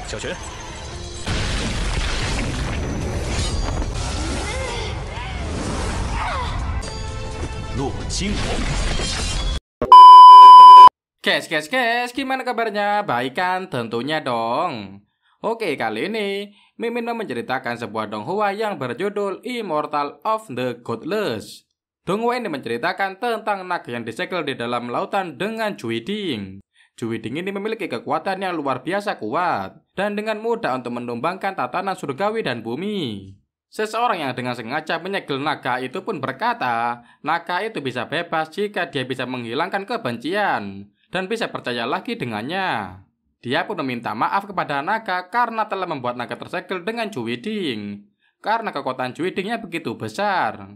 小泉，落金龙。 Guys, gimana kabarnya? Baik kan? Tentunya dong. Oke, kali ini Mimin mau menceritakan sebuah donghua yang berjudul Immortal of the Godless. Donghua ini menceritakan tentang naga yang disegel di dalam lautan dengan Juiding. Juiding ini memiliki kekuatan yang luar biasa kuat dan dengan mudah untuk menumbangkan tatanan surgawi dan bumi. Seseorang yang dengan sengaja menyegel naga itu pun berkata, naga itu bisa bebas jika dia bisa menghilangkan kebencian dan bisa percaya lagi dengannya. Dia pun meminta maaf kepada naga karena telah membuat naga tersegel dengan Juiding, karena kekuatan Juidingnya begitu besar.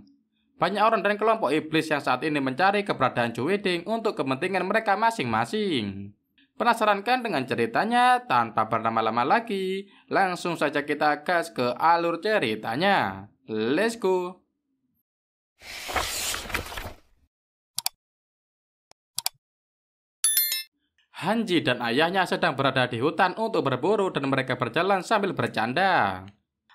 Banyak orang dan kelompok iblis yang saat ini mencari keberadaan Juiding untuk kepentingan mereka masing-masing. Penasaran kan dengan ceritanya? Tanpa berlama-lama lagi, langsung saja kita gas ke alur ceritanya. Let's go! Hanji dan ayahnya sedang berada di hutan untuk berburu dan mereka berjalan sambil bercanda.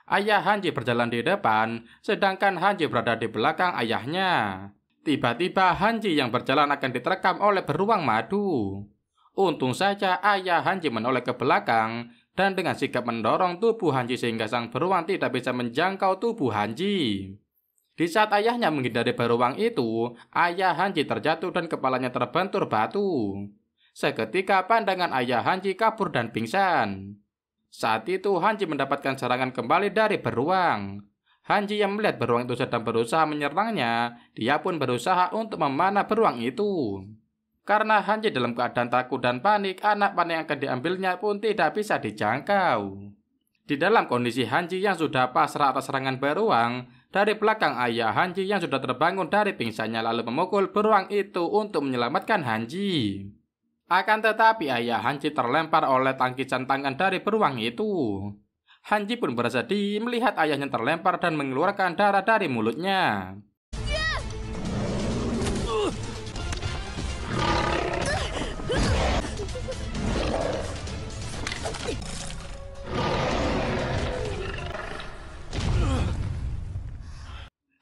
Ayah Hanji berjalan di depan, sedangkan Hanji berada di belakang ayahnya. Tiba-tiba Hanji yang berjalan akan diterkam oleh beruang madu. Untung saja ayah Hanji menoleh ke belakang dan dengan sigap mendorong tubuh Hanji sehingga sang beruang tidak bisa menjangkau tubuh Hanji. Di saat ayahnya menghindari beruang itu, ayah Hanji terjatuh dan kepalanya terbentur batu. Seketika pandangan ayah Hanji kabur dan pingsan. Saat itu Hanji mendapatkan serangan kembali dari beruang. Hanji yang melihat beruang itu sedang berusaha menyerangnya, dia pun berusaha untuk memanah beruang itu. Karena Hanji dalam keadaan takut dan panik, anak panah yang akan diambilnya pun tidak bisa dijangkau. Di dalam kondisi Hanji yang sudah pasrah atas serangan beruang, dari belakang ayah Hanji yang sudah terbangun dari pingsannya lalu memukul beruang itu untuk menyelamatkan Hanji. Akan tetapi ayah Hanji terlempar oleh tangkisan tangan dari beruang itu. Hanji pun bersedih melihat ayahnya terlempar dan mengeluarkan darah dari mulutnya.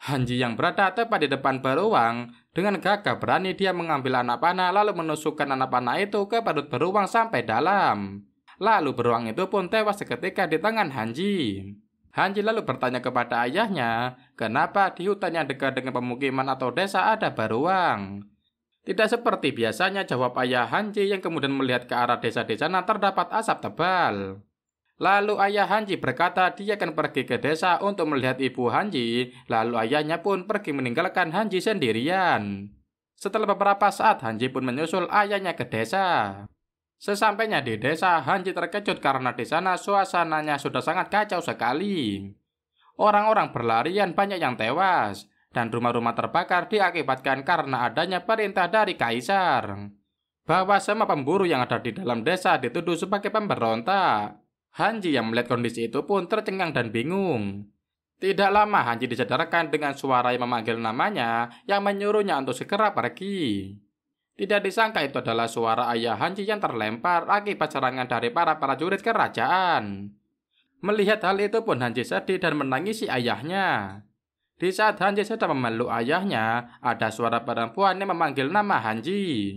Hanji yang berada tepat di depan beruang, dengan gagah berani dia mengambil anak panah lalu menusukkan anak panah itu ke perut beruang sampai dalam. Lalu beruang itu pun tewas seketika di tangan Hanji. Hanji lalu bertanya kepada ayahnya, kenapa di hutan yang dekat dengan pemukiman atau desa ada beruang? Tidak seperti biasanya, jawab ayah Hanji yang kemudian melihat ke arah desa di sana terdapat asap tebal. Lalu ayah Hanji berkata dia akan pergi ke desa untuk melihat ibu Hanji, lalu ayahnya pun pergi meninggalkan Hanji sendirian. Setelah beberapa saat Hanji pun menyusul ayahnya ke desa. Sesampainya di desa, Hanji terkejut karena di sana suasananya sudah sangat kacau sekali. Orang-orang berlarian, banyak yang tewas, dan rumah-rumah terbakar diakibatkan karena adanya perintah dari kaisar bahwa semua pemburu yang ada di dalam desa dituduh sebagai pemberontak. Hanji yang melihat kondisi itu pun tercengang dan bingung. Tidak lama Hanji disadarkan dengan suara yang memanggil namanya yang menyuruhnya untuk segera pergi. Tidak disangka itu adalah suara ayah Hanji yang terlempar akibat serangan dari para prajurit kerajaan. Melihat hal itu pun Hanji sedih dan menangisi ayahnya. Di saat Hanji sedang memeluk ayahnya, ada suara perempuan yang memanggil nama Hanji.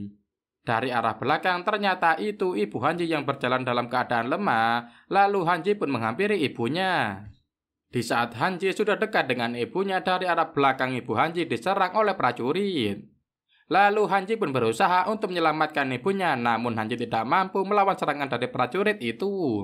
Dari arah belakang ternyata itu ibu Hanji yang berjalan dalam keadaan lemah, lalu Hanji pun menghampiri ibunya. Di saat Hanji sudah dekat dengan ibunya, dari arah belakang ibu Hanji diserang oleh prajurit. Lalu Hanji pun berusaha untuk menyelamatkan ibunya, namun Hanji tidak mampu melawan serangan dari prajurit itu.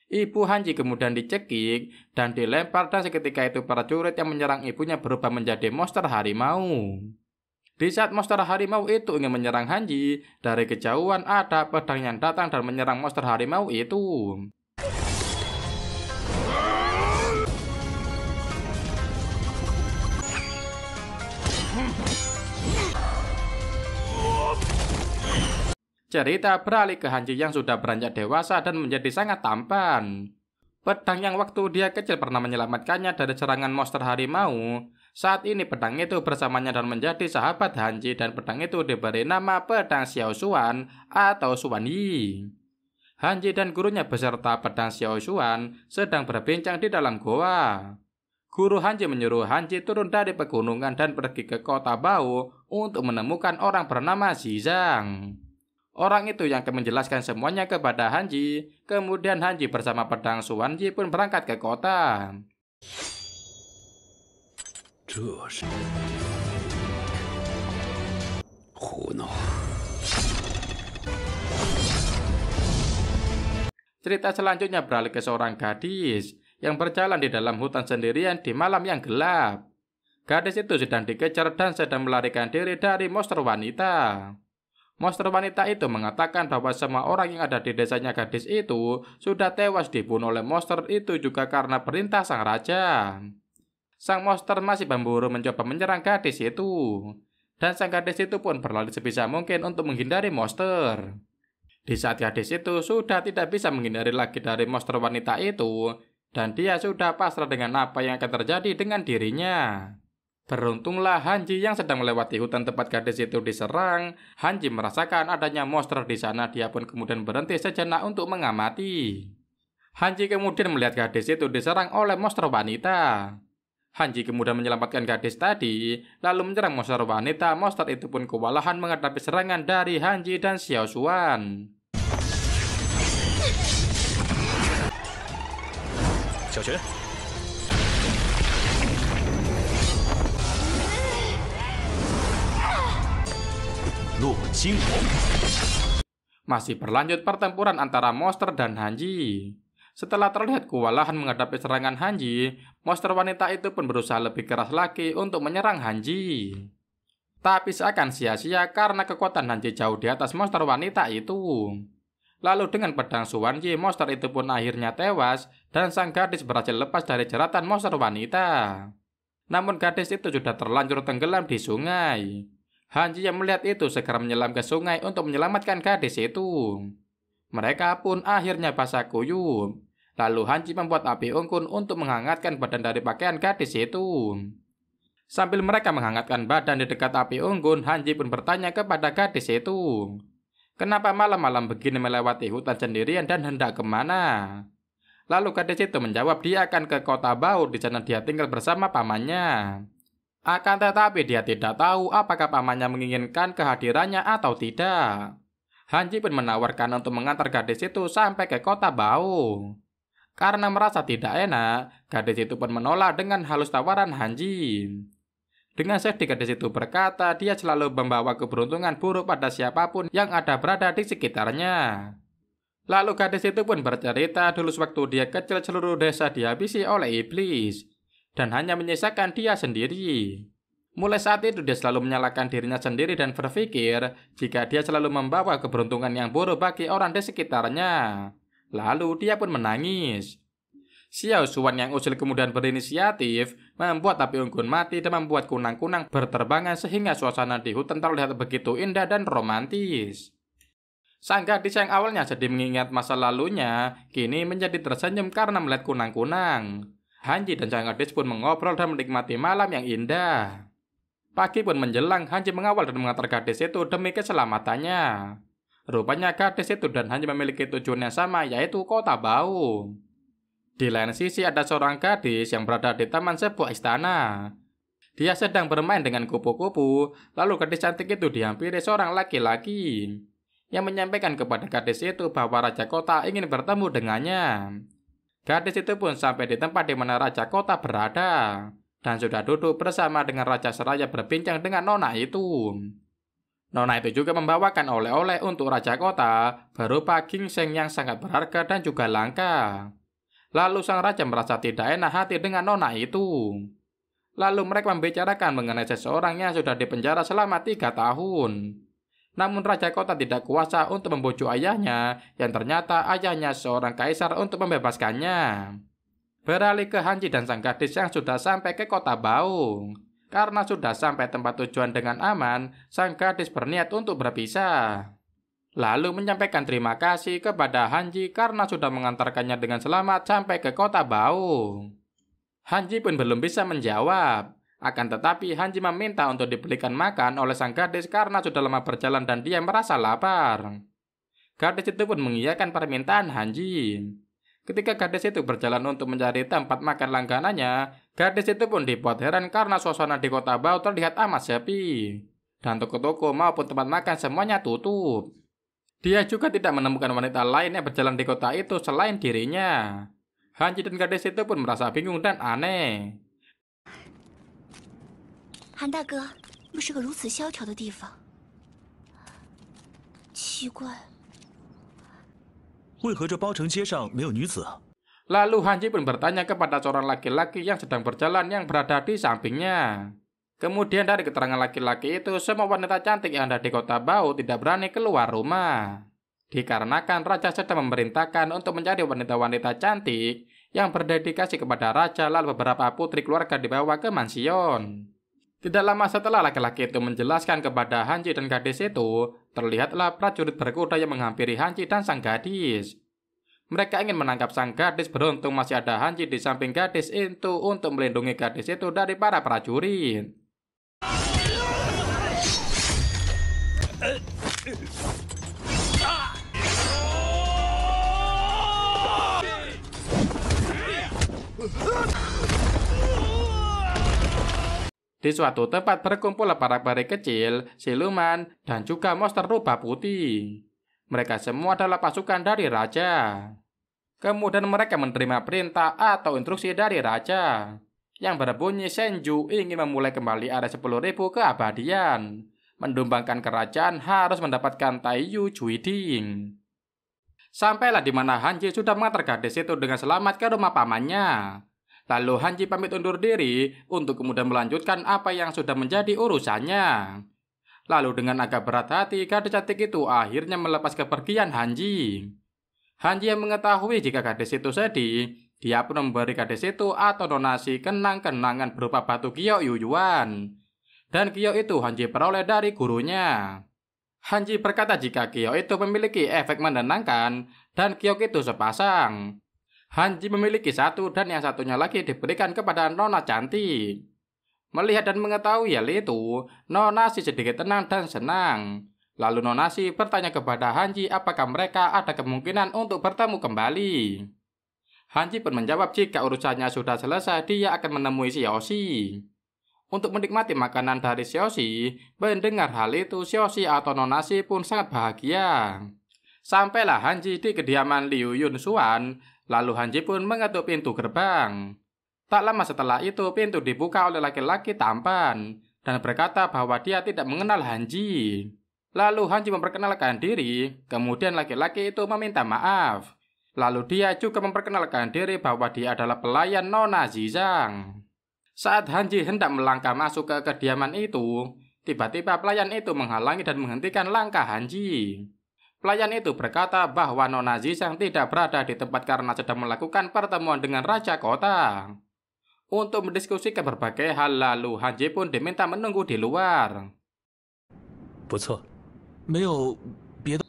Ibu Hanji kemudian dicekik dan dilempar dan seketika itu prajurit yang menyerang ibunya berubah menjadi monster harimau. Di saat monster harimau itu ingin menyerang Hanji, dari kejauhan ada pedang yang datang dan menyerang monster harimau itu. Cerita beralih ke Hanji yang sudah beranjak dewasa dan menjadi sangat tampan. Pedang yang waktu dia kecil pernah menyelamatkannya dari serangan monster harimau, saat ini pedang itu bersamanya dan menjadi sahabat Hanji, dan pedang itu diberi nama pedang Xiao Xuan atau Xuan Yi. Hanji dan gurunya beserta pedang Xiao Xuan sedang berbincang di dalam goa. Guru Hanji menyuruh Hanji turun dari pegunungan dan pergi ke kota Bao untuk menemukan orang bernama Zizang. Orang itu yang akan menjelaskan semuanya kepada Hanji. Kemudian Hanji bersama pedang Xuan Yi pun berangkat ke kota. Cerita selanjutnya beralih ke seorang gadis yang berjalan di dalam hutan sendirian di malam yang gelap. Gadis itu sedang dikejar dan sedang melarikan diri dari monster wanita. Monster wanita itu mengatakan bahwa semua orang yang ada di desanya gadis itu sudah tewas dibunuh oleh monster itu juga karena perintah sang raja. Sang monster masih memburu mencoba menyerang gadis itu. Dan sang gadis itu pun berlari sebisa mungkin untuk menghindari monster. Di saat gadis itu sudah tidak bisa menghindari lagi dari monster wanita itu, dan dia sudah pasrah dengan apa yang akan terjadi dengan dirinya. Beruntunglah Hanji yang sedang melewati hutan tempat gadis itu diserang. Hanji merasakan adanya monster di sana. Dia pun kemudian berhenti sejenak untuk mengamati. Hanji kemudian melihat gadis itu diserang oleh monster wanita. Hanji kemudian menyelamatkan gadis tadi, lalu menyerang monster wanita. Monster itu pun kewalahan menghadapi serangan dari Hanji dan Xiao Xuan. Xiao Masih berlanjut pertempuran antara monster dan Hanji. Setelah terlihat kewalahan menghadapi serangan Hanji, monster wanita itu pun berusaha lebih keras lagi untuk menyerang Hanji. Tapi seakan sia-sia karena kekuatan Hanji jauh di atas monster wanita itu. Lalu dengan pedang Xuan Yi, monster itu pun akhirnya tewas dan sang gadis berhasil lepas dari jeratan monster wanita. Namun gadis itu sudah terlanjur tenggelam di sungai. Hanji yang melihat itu segera menyelam ke sungai untuk menyelamatkan gadis itu. Mereka pun akhirnya basah kuyup. Lalu Hanji membuat api unggun untuk menghangatkan badan dari pakaian gadis itu. Sambil mereka menghangatkan badan di dekat api unggun, Hanji pun bertanya kepada gadis itu, kenapa malam-malam begini melewati hutan sendirian dan hendak kemana? Lalu gadis itu menjawab dia akan ke kota Bao, di sana dia tinggal bersama pamannya. Akan tetapi dia tidak tahu apakah pamannya menginginkan kehadirannya atau tidak. Hanji pun menawarkan untuk mengantar gadis itu sampai ke kota Bao. Karena merasa tidak enak, gadis itu pun menolak dengan halus tawaran Hanji. Dengan sedih gadis itu berkata dia selalu membawa keberuntungan buruk pada siapapun yang ada berada di sekitarnya. Lalu gadis itu pun bercerita dulu sewaktu dia kecil seluruh desa dihabisi oleh iblis. Dan hanya menyisakan dia sendiri. Mulai saat itu dia selalu menyalahkan dirinya sendiri dan berpikir jika dia selalu membawa keberuntungan yang buruk bagi orang di sekitarnya. Lalu dia pun menangis. Xiao Xuan yang usil kemudian berinisiatif membuat api unggun mati dan membuat kunang-kunang berterbangan sehingga suasana di hutan terlihat begitu indah dan romantis. Sang gadis yang awalnya sedih mengingat masa lalunya kini menjadi tersenyum karena melihat kunang-kunang. Hanji dan sang gadis pun mengobrol dan menikmati malam yang indah. Pagi pun menjelang, Hanji mengawal dan mengantar gadis itu demi keselamatannya. Rupanya gadis itu dan Hanji memiliki tujuan yang sama, yaitu kota Bao. Di lain sisi ada seorang gadis yang berada di taman sebuah istana. Dia sedang bermain dengan kupu-kupu, lalu gadis cantik itu dihampiri seorang laki-laki yang menyampaikan kepada gadis itu bahwa raja kota ingin bertemu dengannya. Gadis itu pun sampai di tempat di mana raja kota berada dan sudah duduk bersama dengan raja seraya berbincang dengan nona itu. Nona itu juga membawakan oleh-oleh untuk raja kota berupa ginseng yang sangat berharga dan juga langka. Lalu sang raja merasa tidak enak hati dengan nona itu. Lalu mereka membicarakan mengenai seseorang yang sudah dipenjara selama 3 tahun. Namun raja kota tidak kuasa untuk membujuk ayahnya, yang ternyata ayahnya seorang kaisar untuk membebaskannya. Beralih ke Hanji dan sang gadis yang sudah sampai ke kota Bao. Karena sudah sampai tempat tujuan dengan aman, sang gadis berniat untuk berpisah. lalu menyampaikan terima kasih kepada Hanji karena sudah mengantarkannya dengan selamat sampai ke kota Bau. Hanji pun belum bisa menjawab, akan tetapi Hanji meminta untuk dibelikan makan oleh sang gadis karena sudah lama berjalan dan dia merasa lapar. Gadis itu pun mengiyakan permintaan Hanji. Ketika gadis itu berjalan untuk mencari tempat makan langganannya, gadis itu pun dibuat heran karena suasana di kota Bau terlihat amat sepi. Dan toko-toko maupun tempat makan semuanya tutup. Dia juga tidak menemukan wanita lain yang berjalan di kota itu selain dirinya. Hanji dan gadis itu pun merasa bingung dan aneh. 韩大哥，又是个如此萧条的地方，奇怪，为何这包城街上没有女子？ Lalu Hanji pun bertanya kepada seorang laki-laki yang sedang berjalan yang berada di sampingnya. Kemudian dari keterangan laki-laki itu, semua wanita cantik yang ada di kota Bau tidak berani keluar rumah. Dikarenakan raja sedang memerintahkan untuk mencari wanita-wanita cantik yang berdedikasi kepada raja, lalu beberapa putri keluarga dibawa ke mansion. Tidak lama setelah laki-laki itu menjelaskan kepada Hanji dan gadis itu, terlihatlah prajurit berkuda yang menghampiri Hanji dan sang gadis. Mereka ingin menangkap sang gadis, beruntung masih ada Hanji di samping gadis itu untuk melindungi gadis itu dari para prajurit. Di suatu tempat berkumpul para peri kecil, siluman, dan juga monster rubah putih. Mereka semua adalah pasukan dari raja. Kemudian mereka menerima perintah atau instruksi dari raja yang berbunyi Senju ingin memulai kembali area 10.000 keabadian. Mendumbangkan kerajaan harus mendapatkan Taiyu Juiding. Sampailah di mana Hanji sudah mengantar gadis itu dengan selamat ke rumah pamannya. Lalu Hanji pamit undur diri untuk kemudian melanjutkan apa yang sudah menjadi urusannya. Lalu dengan agak berat hati, gadis cantik itu akhirnya melepas kepergian Hanji. Hanji yang mengetahui jika gadis itu sedih, dia pun memberi gadis itu atau donasi kenang-kenangan berupa batu Kyo Yuyuan. Dan Kyo itu Hanji peroleh dari gurunya. Hanji berkata jika Kyo itu memiliki efek menenangkan dan Kyo itu sepasang. Hanji memiliki satu dan yang satunya lagi diberikan kepada Nona cantik. Melihat dan mengetahui hal itu, Nona sedikit tenang dan senang. Lalu Nona bertanya kepada Hanji apakah mereka ada kemungkinan untuk bertemu kembali. Hanji pun menjawab jika urusannya sudah selesai dia akan menemui Xiaoxi. Untuk menikmati makanan dari Xiaoxi, mendengar hal itu Xiaoxi atau Nona pun sangat bahagia. Sampailah Hanji di kediaman Liu Yunxuan, lalu Hanji pun mengetuk pintu gerbang. Tak lama setelah itu pintu dibuka oleh laki-laki tampan dan berkata bahwa dia tidak mengenal Hanji. Lalu Hanji memperkenalkan diri, kemudian laki-laki itu meminta maaf. Lalu dia juga memperkenalkan diri bahwa dia adalah pelayan Nona Zizang. Saat Hanji hendak melangkah masuk ke kediaman itu, tiba-tiba pelayan itu menghalangi dan menghentikan langkah Hanji. Pelayan itu berkata bahwa Nona Zizang tidak berada di tempat karena sedang melakukan pertemuan dengan Raja Kota. Untuk mendiskusikan berbagai hal, lalu Hanji pun diminta menunggu di luar. 不错，没有别的。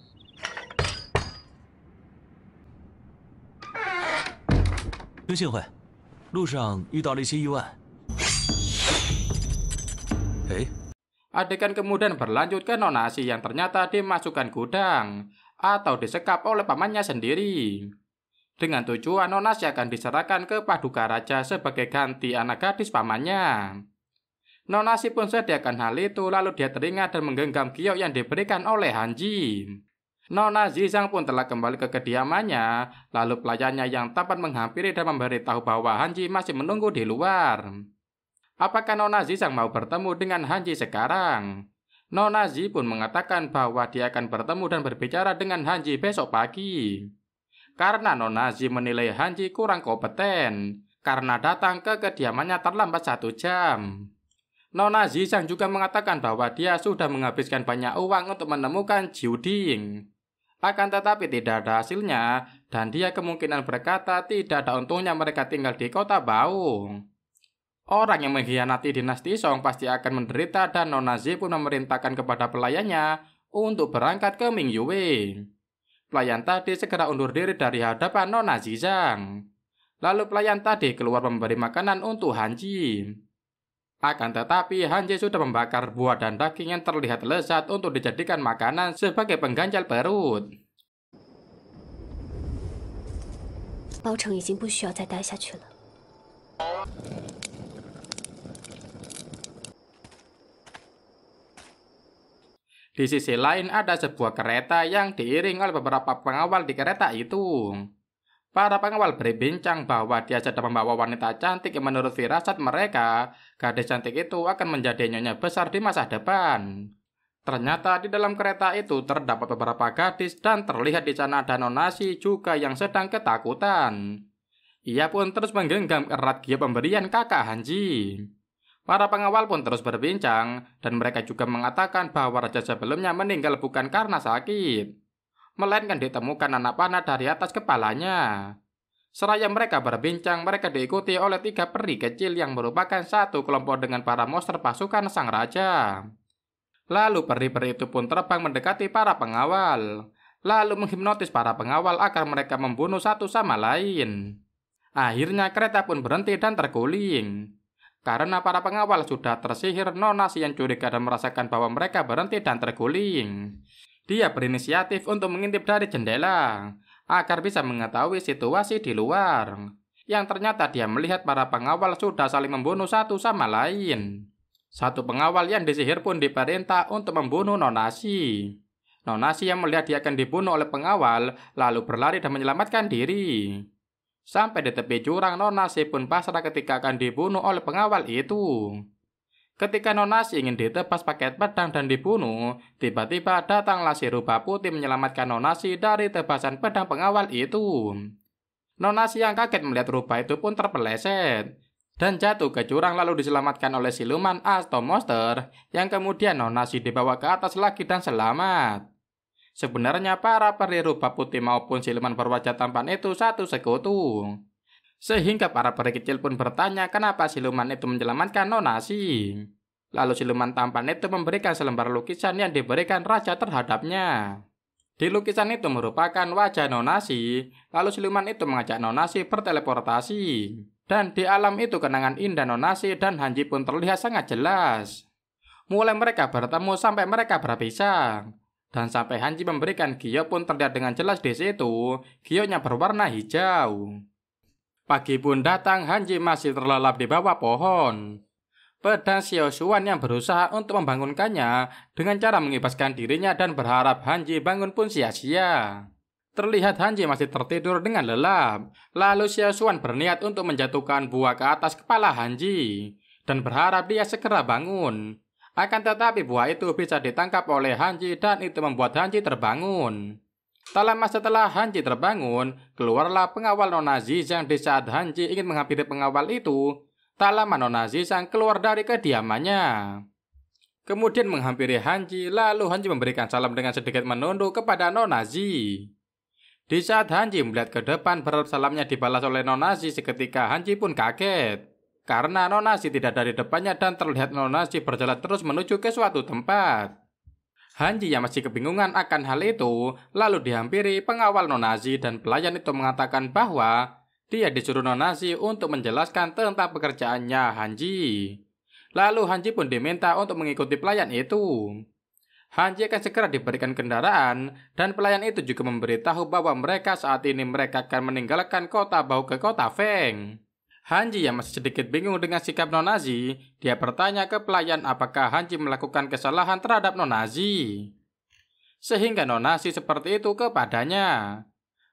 丁幸会，路上遇到了一些意外。哎， Adegan kemudian berlanjut ke Nona yang ternyata dimasukkan gudang atau disekap oleh pamannya sendiri. Dengan tujuan Nona akan diserahkan ke Paduka Raja sebagai ganti anak gadis pamannya. Nona pun sediakan hal itu lalu dia teringat dan menggenggam Kyo yang diberikan oleh Hanji. Nona Zizang pun telah kembali ke kediamannya, lalu pelayannya yang tampan menghampiri dan memberitahu bahwa Hanji masih menunggu di luar. Apakah Nona Zizang mau bertemu dengan Hanji sekarang? Nona Zi pun mengatakan bahwa dia akan bertemu dan berbicara dengan Hanji besok pagi. Karena Nona Zi menilai Hanji kurang kompeten, karena datang ke kediamannya terlambat 1 jam. Nona Zizang juga mengatakan bahwa dia sudah menghabiskan banyak uang untuk menemukan Jiuding. Akan tetapi tidak ada hasilnya, dan dia kemungkinan berkata tidak ada untungnya mereka tinggal di kota Bau. Orang yang mengkhianati dinasti Song pasti akan menderita dan Nona Zi pun memerintahkan kepada pelayannya untuk berangkat ke Mingyue. Pelayan tadi segera undur diri dari hadapan Nona Zizang. Lalu pelayan tadi keluar memberi makanan untuk Hanji. Akan tetapi Hanji sudah membakar buah dan daging yang terlihat lezat untuk dijadikan makanan sebagai pengganjal perut. 包拯已经不需要再待下去了。 Di sisi lain ada sebuah kereta yang diiring oleh beberapa pengawal di kereta itu. Para pengawal berbincang bahwa dia sedang membawa wanita cantik yang menurut firasat mereka, gadis cantik itu akan menjadi nyonya besar di masa depan. Ternyata di dalam kereta itu terdapat beberapa gadis dan terlihat di sana ada Nonasi juga yang sedang ketakutan. Ia pun terus menggenggam erat giok pemberian kakak Hanji. Para pengawal pun terus berbincang dan mereka juga mengatakan bahwa raja sebelumnya meninggal bukan karena sakit, melainkan ditemukan anak panah dari atas kepalanya. Seraya mereka berbincang, mereka diikuti oleh 3 peri kecil yang merupakan satu kelompok dengan para monster pasukan sang raja. Lalu peri-peri itu pun terbang mendekati para pengawal, lalu menghipnotis para pengawal agar mereka membunuh satu sama lain. Akhirnya kereta pun berhenti dan terguling. Karena para pengawal sudah tersihir, Nonasi yang curiga dan merasakan bahwa mereka berhenti dan terguling. Dia berinisiatif untuk mengintip dari jendela agar bisa mengetahui situasi di luar. Yang ternyata dia melihat para pengawal sudah saling membunuh satu sama lain. Satu pengawal yang disihir pun diperintah untuk membunuh Nonasi. Nonasi yang melihat dia akan dibunuh oleh pengawal lalu berlari dan menyelamatkan diri. Sampai di tepi jurang, Nonasi pun pasrah ketika akan dibunuh oleh pengawal itu. Ketika Nonasi ingin ditebas pakai pedang dan dibunuh, tiba-tiba datanglah si rubah putih menyelamatkan Nonasi dari tebasan pedang pengawal itu. Nonasi yang kaget melihat rubah itu pun terpeleset dan jatuh ke jurang lalu diselamatkan oleh siluman atau monster yang kemudian Nonasi dibawa ke atas lagi dan selamat. Sebenarnya para peri rubah putih maupun siluman berwajah tampan itu satu sekutu. Sehingga para peri kecil pun bertanya kenapa siluman itu menyelamatkan Nonasi. Lalu siluman tampan itu memberikan selembar lukisan yang diberikan raja terhadapnya. Di lukisan itu merupakan wajah Nonasi, lalu siluman itu mengajak Nonasi berteleportasi. Dan di alam itu kenangan indah Nonasi dan Hanji pun terlihat sangat jelas. Mulai mereka bertemu sampai mereka berpisah. Dan sampai Hanji memberikan giok pun terlihat dengan jelas di situ, gioknya berwarna hijau. Pagi pun datang, Hanji masih terlelap di bawah pohon. Pedang Xiao Xuan yang berusaha untuk membangunkannya dengan cara mengibaskan dirinya dan berharap Hanji bangun pun sia-sia. Terlihat Hanji masih tertidur dengan lelap. Lalu Xiao Xuan berniat untuk menjatuhkan buah ke atas kepala Hanji dan berharap dia segera bangun. Akan tetapi buah itu bisa ditangkap oleh Hanji dan itu membuat Hanji terbangun. Tak lama setelah Hanji terbangun, keluarlah pengawal Nona Zizang. Di saat Hanji ingin menghampiri pengawal itu, tak lama Nona Zizang keluar dari kediamannya. Kemudian menghampiri Hanji, lalu Hanji memberikan salam dengan sedikit menunduk kepada Nona Zi. Di saat Hanji melihat ke depan, berharap salamnya dibalas oleh Nona Zi, seketika Hanji pun kaget. Karena Nona Zi tidak dari depannya dan terlihat Nona Zi berjalan terus menuju ke suatu tempat. Hanji yang masih kebingungan akan hal itu, lalu dihampiri pengawal Nona Zi dan pelayan itu mengatakan bahwa dia disuruh Nona Zi untuk menjelaskan tentang pekerjaannya Hanji. Lalu Hanji pun diminta untuk mengikuti pelayan itu. Hanji akan segera diberikan kendaraan dan pelayan itu juga memberitahu bahwa mereka saat ini mereka akan meninggalkan kota Bau ke kota Feng. Hanji yang masih sedikit bingung dengan sikap Nona Zi, dia bertanya ke pelayan apakah Hanji melakukan kesalahan terhadap Nona Zi. Sehingga Nona Zi seperti itu kepadanya.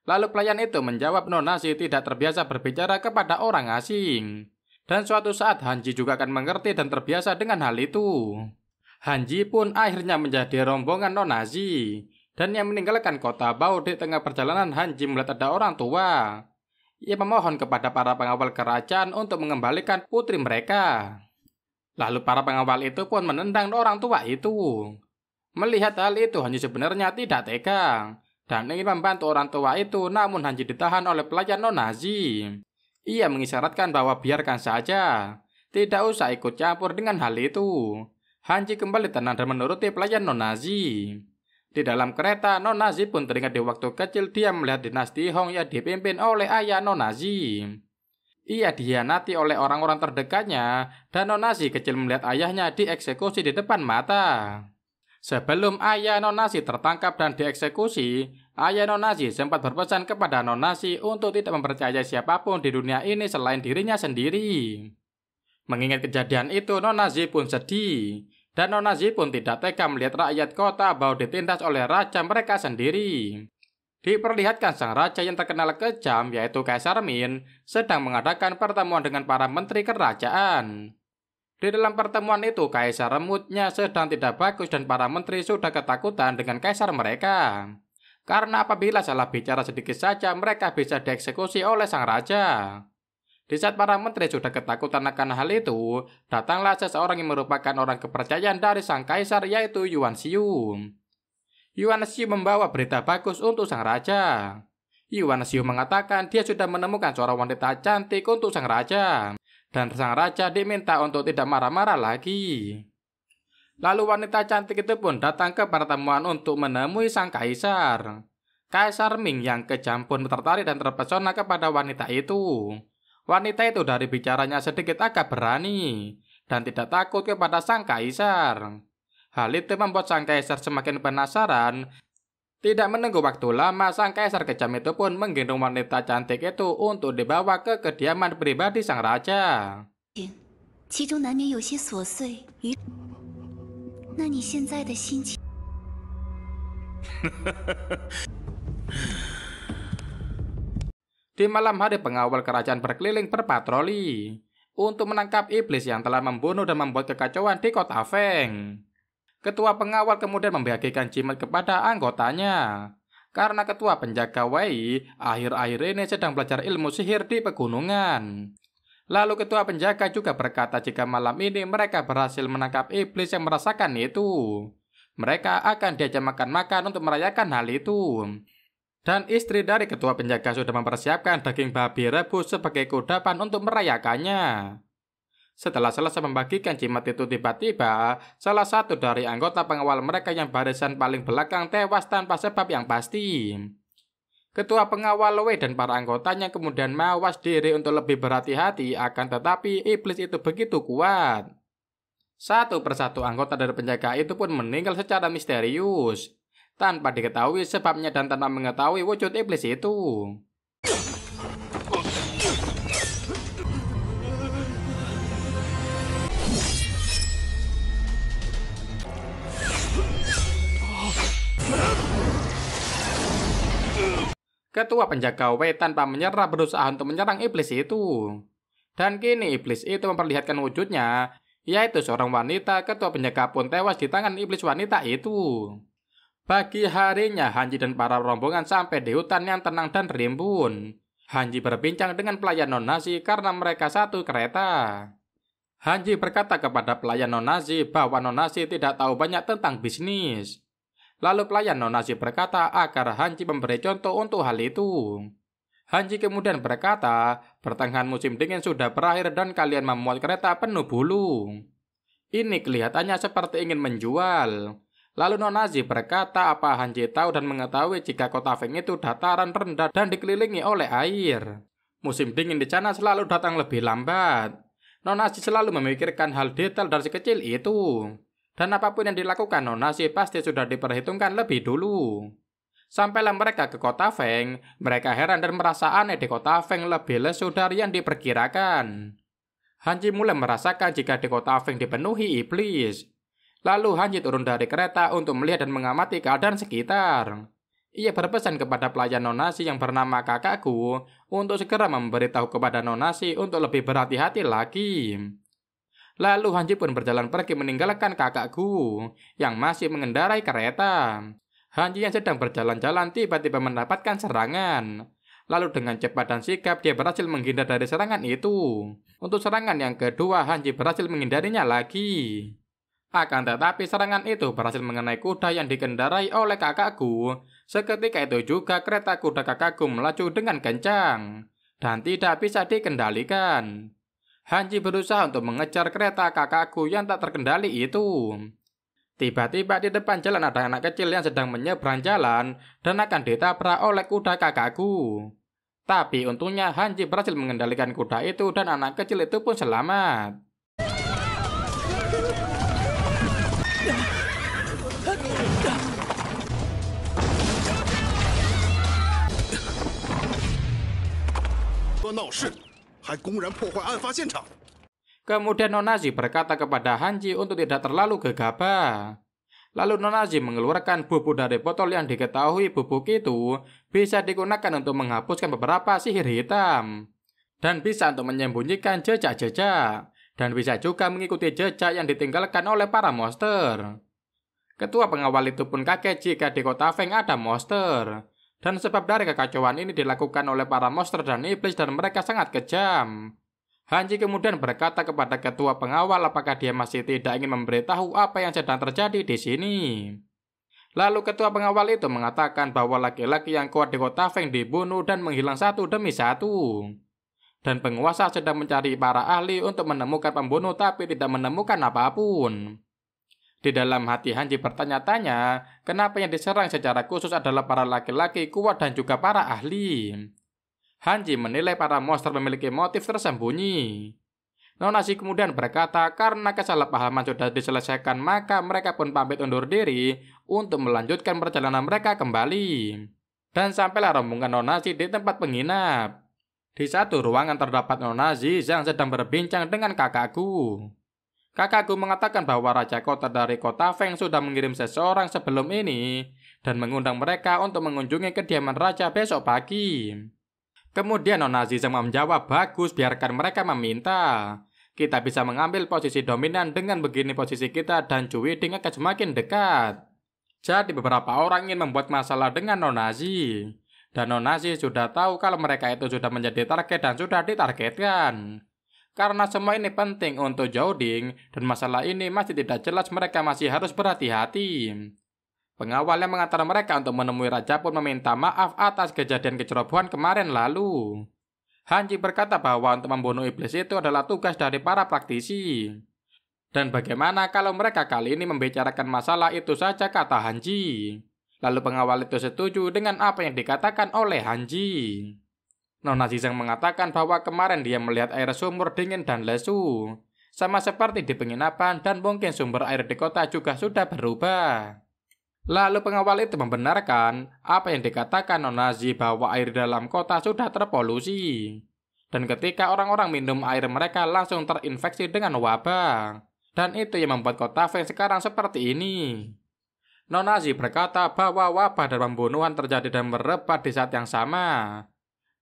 Lalu pelayan itu menjawab Nona Zi tidak terbiasa berbicara kepada orang asing. Dan suatu saat Hanji juga akan mengerti dan terbiasa dengan hal itu. Hanji pun akhirnya menjadi rombongan Nona Zi. Dan yang meninggalkan kota Bau. Di tengah perjalanan Hanji melihat ada orang tua. Ia memohon kepada para pengawal kerajaan untuk mengembalikan putri mereka. Lalu para pengawal itu pun menendang orang tua itu. Melihat hal itu, Hanji sebenarnya tidak tega dan ingin membantu orang tua itu, namun Hanji ditahan oleh pelayan Nona Zi. Ia mengisyaratkan bahwa biarkan saja, tidak usah ikut campur dengan hal itu. Hanji kembali tenang dan menuruti pelayan Nona Zi. Di dalam kereta, Nona Zi pun teringat di waktu kecil dia melihat dinasti Hong yang dipimpin oleh ayah Nona Zi. Ia dihianati oleh orang-orang terdekatnya, dan Nona Zi kecil melihat ayahnya dieksekusi di depan mata. Sebelum ayah Nona Zi tertangkap dan dieksekusi, ayah Nona Zi sempat berpesan kepada Nona Zi untuk tidak mempercayai siapapun di dunia ini selain dirinya sendiri. Mengingat kejadian itu, Nona Zi pun sedih. Dan Nona Zi pun tidak tega melihat rakyat kota bahwa ditindas oleh raja mereka sendiri. Diperlihatkan sang raja yang terkenal kejam, yaitu Kaisar Min, sedang mengadakan pertemuan dengan para menteri kerajaan. Di dalam pertemuan itu, Kaisar moodnya sedang tidak bagus dan para menteri sudah ketakutan dengan kaisar mereka. Karena apabila salah bicara sedikit saja, mereka bisa dieksekusi oleh sang raja. Di saat para menteri sudah ketakutan akan hal itu, datanglah seseorang yang merupakan orang kepercayaan dari sang kaisar, yaitu Yuan Xiu. Yuan Xiu membawa berita bagus untuk sang raja. Yuan Xiu mengatakan dia sudah menemukan seorang wanita cantik untuk sang raja, dan sang raja diminta untuk tidak marah-marah lagi. Lalu wanita cantik itu pun datang ke pertemuan untuk menemui sang kaisar. Kaisar Ming yang kejam pun tertarik dan terpesona kepada wanita itu. Wanita itu dari bicaranya sedikit agak berani dan tidak takut kepada sang kaisar. Hal itu membuat sang kaisar semakin penasaran. Tidak menunggu waktu lama, sang kaisar kejam itu pun menggendong wanita cantik itu untuk dibawa ke kediaman pribadi sang raja. 其中难免有些琐碎，那你现在的心情？ Di malam hari, pengawal kerajaan berkeliling berpatroli untuk menangkap iblis yang telah membunuh dan membuat kekacauan di kota Feng. Ketua pengawal kemudian membagikan jimat kepada anggotanya. Karena ketua penjaga Wei akhir-akhir ini sedang belajar ilmu sihir di pegunungan. Lalu ketua penjaga juga berkata jika malam ini mereka berhasil menangkap iblis yang merasakan itu, mereka akan diajak makan-makan untuk merayakan hal itu. Dan istri dari ketua penjaga sudah mempersiapkan daging babi rebus sebagai kudapan untuk merayakannya. Setelah selesai membagikan jimat itu, tiba-tiba salah satu dari anggota pengawal mereka yang barisan paling belakang tewas tanpa sebab yang pasti. Ketua pengawal Wei dan para anggotanya kemudian mawas diri untuk lebih berhati-hati, akan tetapi iblis itu begitu kuat. Satu persatu anggota dari penjaga itu pun meninggal secara misterius, tanpa diketahui sebabnya dan tanpa mengetahui wujud iblis itu. Ketua penjaga Wei tanpa menyerah berusaha untuk menyerang iblis itu. Dan kini iblis itu memperlihatkan wujudnya, yaitu seorang wanita. Ketua penjaga pun tewas di tangan iblis wanita itu. Pagi harinya, Hanji dan para rombongan sampai di hutan yang tenang dan rimbun. Hanji berbincang dengan pelayan Nona Zi karena mereka satu kereta. Hanji berkata kepada pelayan Nona Zi bahwa Nona Zi tidak tahu banyak tentang bisnis. Lalu pelayan Nona Zi berkata agar Hanji memberi contoh untuk hal itu. Hanji kemudian berkata, pertengahan musim dingin sudah berakhir dan kalian memuat kereta penuh bulu. Ini kelihatannya seperti ingin menjual. Lalu Nona Zi berkata apa Hanji tahu dan mengetahui jika kota Feng itu dataran rendah dan dikelilingi oleh air. Musim dingin di sana selalu datang lebih lambat. Nona Zi selalu memikirkan hal detail dari sekecil itu. Dan apapun yang dilakukan Nona Zi pasti sudah diperhitungkan lebih dulu. Sampailah mereka ke kota Feng, mereka heran dan merasa aneh di kota Feng lebih lesu dari yang diperkirakan. Hanji mulai merasakan jika di kota Feng dipenuhi iblis. Lalu Hanji turun dari kereta untuk melihat dan mengamati keadaan sekitar. Ia berpesan kepada pelayan Nona Zi yang bernama kakakku untuk segera memberitahu kepada Nona Zi untuk lebih berhati-hati lagi. Lalu Hanji pun berjalan pergi meninggalkan kakakku yang masih mengendarai kereta. Hanji yang sedang berjalan-jalan tiba-tiba mendapatkan serangan. Lalu dengan cepat dan sigap dia berhasil menghindar dari serangan itu. Untuk serangan yang kedua Hanji berhasil menghindarinya lagi. Akan tetapi serangan itu berhasil mengenai kuda yang dikendarai oleh kakakku. Seketika itu juga kereta kuda kakakku melaju dengan kencang dan tidak bisa dikendalikan. Hanji berusaha untuk mengejar kereta kakakku yang tak terkendali itu. Tiba-tiba di depan jalan ada anak kecil yang sedang menyeberang jalan dan akan ditabrak oleh kuda kakakku. Tapi untungnya Hanji berhasil mengendalikan kuda itu dan anak kecil itu pun selamat. 多闹事，还公然破坏案发现场。 Kemudian Nonazi berkata kepada Hanji untuk tidak terlalu gegabah. Lalu Nonazi mengeluarkan bubuk dari botol yang diketahui bubuk itu bisa digunakan untuk menghapuskan beberapa sihir hitam. Dan bisa untuk menyembunyikan jejak-jejak. Dan bisa juga mengikuti jejak yang ditinggalkan oleh para monster. Ketua pengawal itu pun kaget jika di kota Feng ada monster. Dan sebab dari kekacauan ini dilakukan oleh para monster dan iblis dan mereka sangat kejam. Hanji kemudian berkata kepada ketua pengawal apakah dia masih tidak ingin memberitahu apa yang sedang terjadi di sini. Lalu ketua pengawal itu mengatakan bahwa laki-laki yang kuat di kota Feng dibunuh dan menghilang satu demi satu. Dan penguasa sedang mencari para ahli untuk menemukan pembunuh tapi tidak menemukan apapun. Di dalam hati Hanji bertanya-tanya kenapa yang diserang secara khusus adalah para laki-laki kuat dan juga para ahli. Hanji menilai para monster memiliki motif tersembunyi. Nonazi kemudian berkata karena kesalahpahaman sudah diselesaikan maka mereka pun pamit undur diri untuk melanjutkan perjalanan mereka kembali. Dan sampailah rombongan Nonazi di tempat penginap. Di satu ruangan terdapat Nonazi yang sedang berbincang dengan kakakku. Kakakku mengatakan bahwa Raja Kota dari kota Feng sudah mengirim seseorang sebelum ini dan mengundang mereka untuk mengunjungi kediaman Raja besok pagi. Kemudian Nonazi menjawab, bagus, biarkan mereka meminta. Kita bisa mengambil posisi dominan dengan begini posisi kita dan Cuwiding akan semakin dekat. Jadi beberapa orang ingin membuat masalah dengan Nonazi. Dan Nonazi sudah tahu kalau mereka itu sudah menjadi target dan sudah ditargetkan. Karena semua ini penting untuk Cuwiding dan masalah ini masih tidak jelas mereka masih harus berhati-hati. Pengawal yang mengantar mereka untuk menemui raja pun meminta maaf atas kejadian kecerobohan kemarin lalu. Hanji berkata bahwa untuk membunuh iblis itu adalah tugas dari para praktisi. Dan bagaimana kalau mereka kali ini membicarakan masalah itu saja, kata Hanji. Lalu pengawal itu setuju dengan apa yang dikatakan oleh Hanji. Nonazi mengatakan bahwa kemarin dia melihat air sumur dingin dan lesu. Sama seperti di penginapan dan mungkin sumber air di kota juga sudah berubah. Lalu pengawal itu membenarkan apa yang dikatakan Nonazi bahwa air dalam kota sudah terpolusi. Dan ketika orang-orang minum air mereka langsung terinfeksi dengan wabah. Dan itu yang membuat kota Feng sekarang seperti ini. Nonazi berkata bahwa wabah dan pembunuhan terjadi dan merebak di saat yang sama.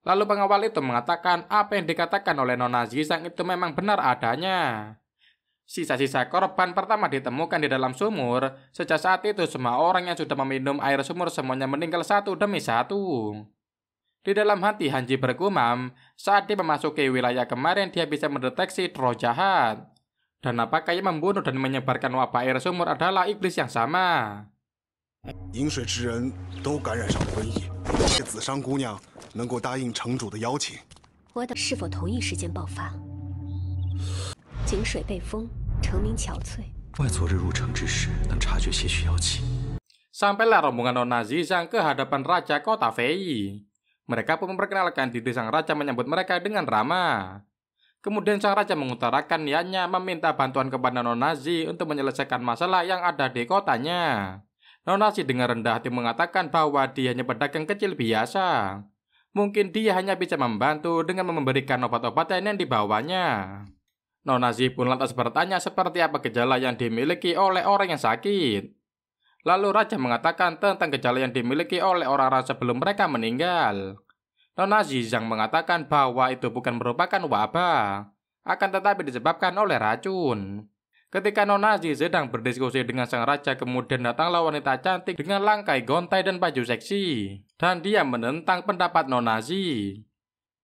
Lalu pengawal itu mengatakan apa yang dikatakan oleh Nonazi sang itu memang benar adanya. Sisa-sisa korban pertama ditemukan di dalam sumur. Sejak saat itu semua orang yang sudah meminum air sumur semuanya meninggal satu demi satu. Di dalam hati Hanji bergumam, saat dia memasuki wilayah kemarin dia bisa mendeteksi troll jahat. Dan apakah yang membunuh dan menyebarkan wabah air sumur adalah iblis yang sama? 饮水之人都感染上了瘟疫，这紫裳姑娘能够答应城主的邀请。我等是否同一时间爆发？井水被封，城民憔悴。外族日入城之时，能察觉些许妖气。 Sampailah rombongan Nonazi ke hadapan Raja Kota Fei. Mereka pun memperkenalkan diri sang raja menyambut mereka dengan ramah. Kemudian sang raja mengutarakan niatnya meminta bantuan kepada Nonazi untuk menyelesaikan masalah yang ada di kotanya. Nonazi dengan rendah hati mengatakan bahwa dia hanya pedagang kecil biasa. Mungkin dia hanya bisa membantu dengan memberikan obat-obatan yang dibawanya. Nonazi pun lantas bertanya seperti apa gejala yang dimiliki oleh orang yang sakit. Lalu raja mengatakan tentang gejala yang dimiliki oleh orang-orang sebelum mereka meninggal. Nonazi mengatakan bahwa itu bukan merupakan wabah, akan tetapi disebabkan oleh racun. Ketika Nonazi sedang berdiskusi dengan sang raja, kemudian datanglah wanita cantik dengan langkai gontai dan baju seksi. Dan dia menentang pendapat Nonazi.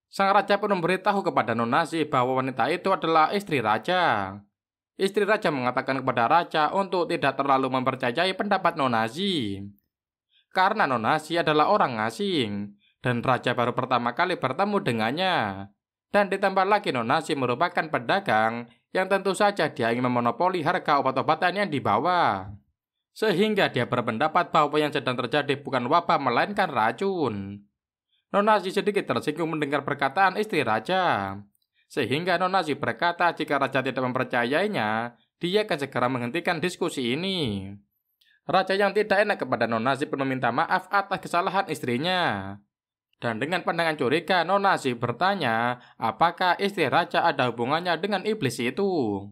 Sang raja pun memberitahu kepada Nonazi bahwa wanita itu adalah istri raja. Istri raja mengatakan kepada raja untuk tidak terlalu mempercayai pendapat Nonazi. Karena Nonazi adalah orang asing, dan raja baru pertama kali bertemu dengannya. Dan ditambah lagi Nonazi merupakan pedagang yang tentu saja dia ingin memonopoli harga obat-obatan yang dibawa. Sehingga dia berpendapat bahwa yang sedang terjadi bukan wabah melainkan racun. Nona Zi sedikit tersinggung mendengar perkataan istri raja. Sehingga Nona Zi berkata jika raja tidak mempercayainya, dia akan segera menghentikan diskusi ini. Raja yang tidak enak kepada Nona Zi pun meminta maaf atas kesalahan istrinya. Dan dengan pandangan curiga, Nona Zi bertanya apakah istri raja ada hubungannya dengan iblis itu.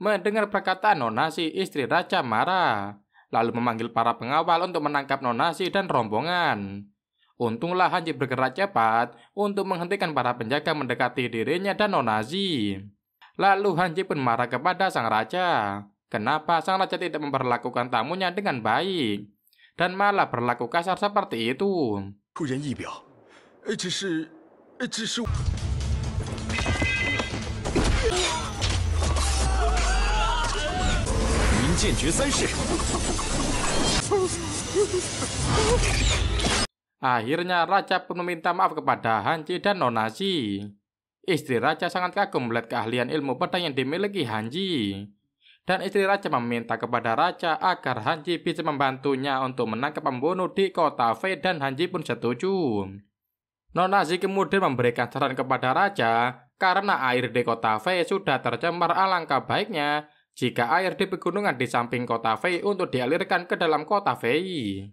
Mendengar perkataan Nona Zi, istri raja marah, lalu memanggil para pengawal untuk menangkap Nona Zi dan rombongan. Untunglah Han Ji bergerak cepat untuk menghentikan para penjaga mendekati dirinya dan Nona Zi. Lalu Han Ji pun marah kepada sang raja. Kenapa sang raja tidak memperlakukan tamunya dengan baik dan malah berlaku kasar seperti itu? 出人意表，只是您剑诀3式。 Akhirnya raja pun meminta maaf kepada Han Ji dan Nona Zi. Istri raja sangat kagum melihat keahlian ilmu pedang yang dimiliki Han Ji. Dan istri raja meminta kepada raja agar Han Ji bisa membantunya untuk menangkap pembunuh di kota Fei dan Han Ji pun setuju. Nona Zi kemudian memberikan saran kepada raja karena air di kota Fei sudah tercemar, alangkah baiknya jika air di pegunungan di samping kota Fei untuk dialirkan ke dalam kota Fei.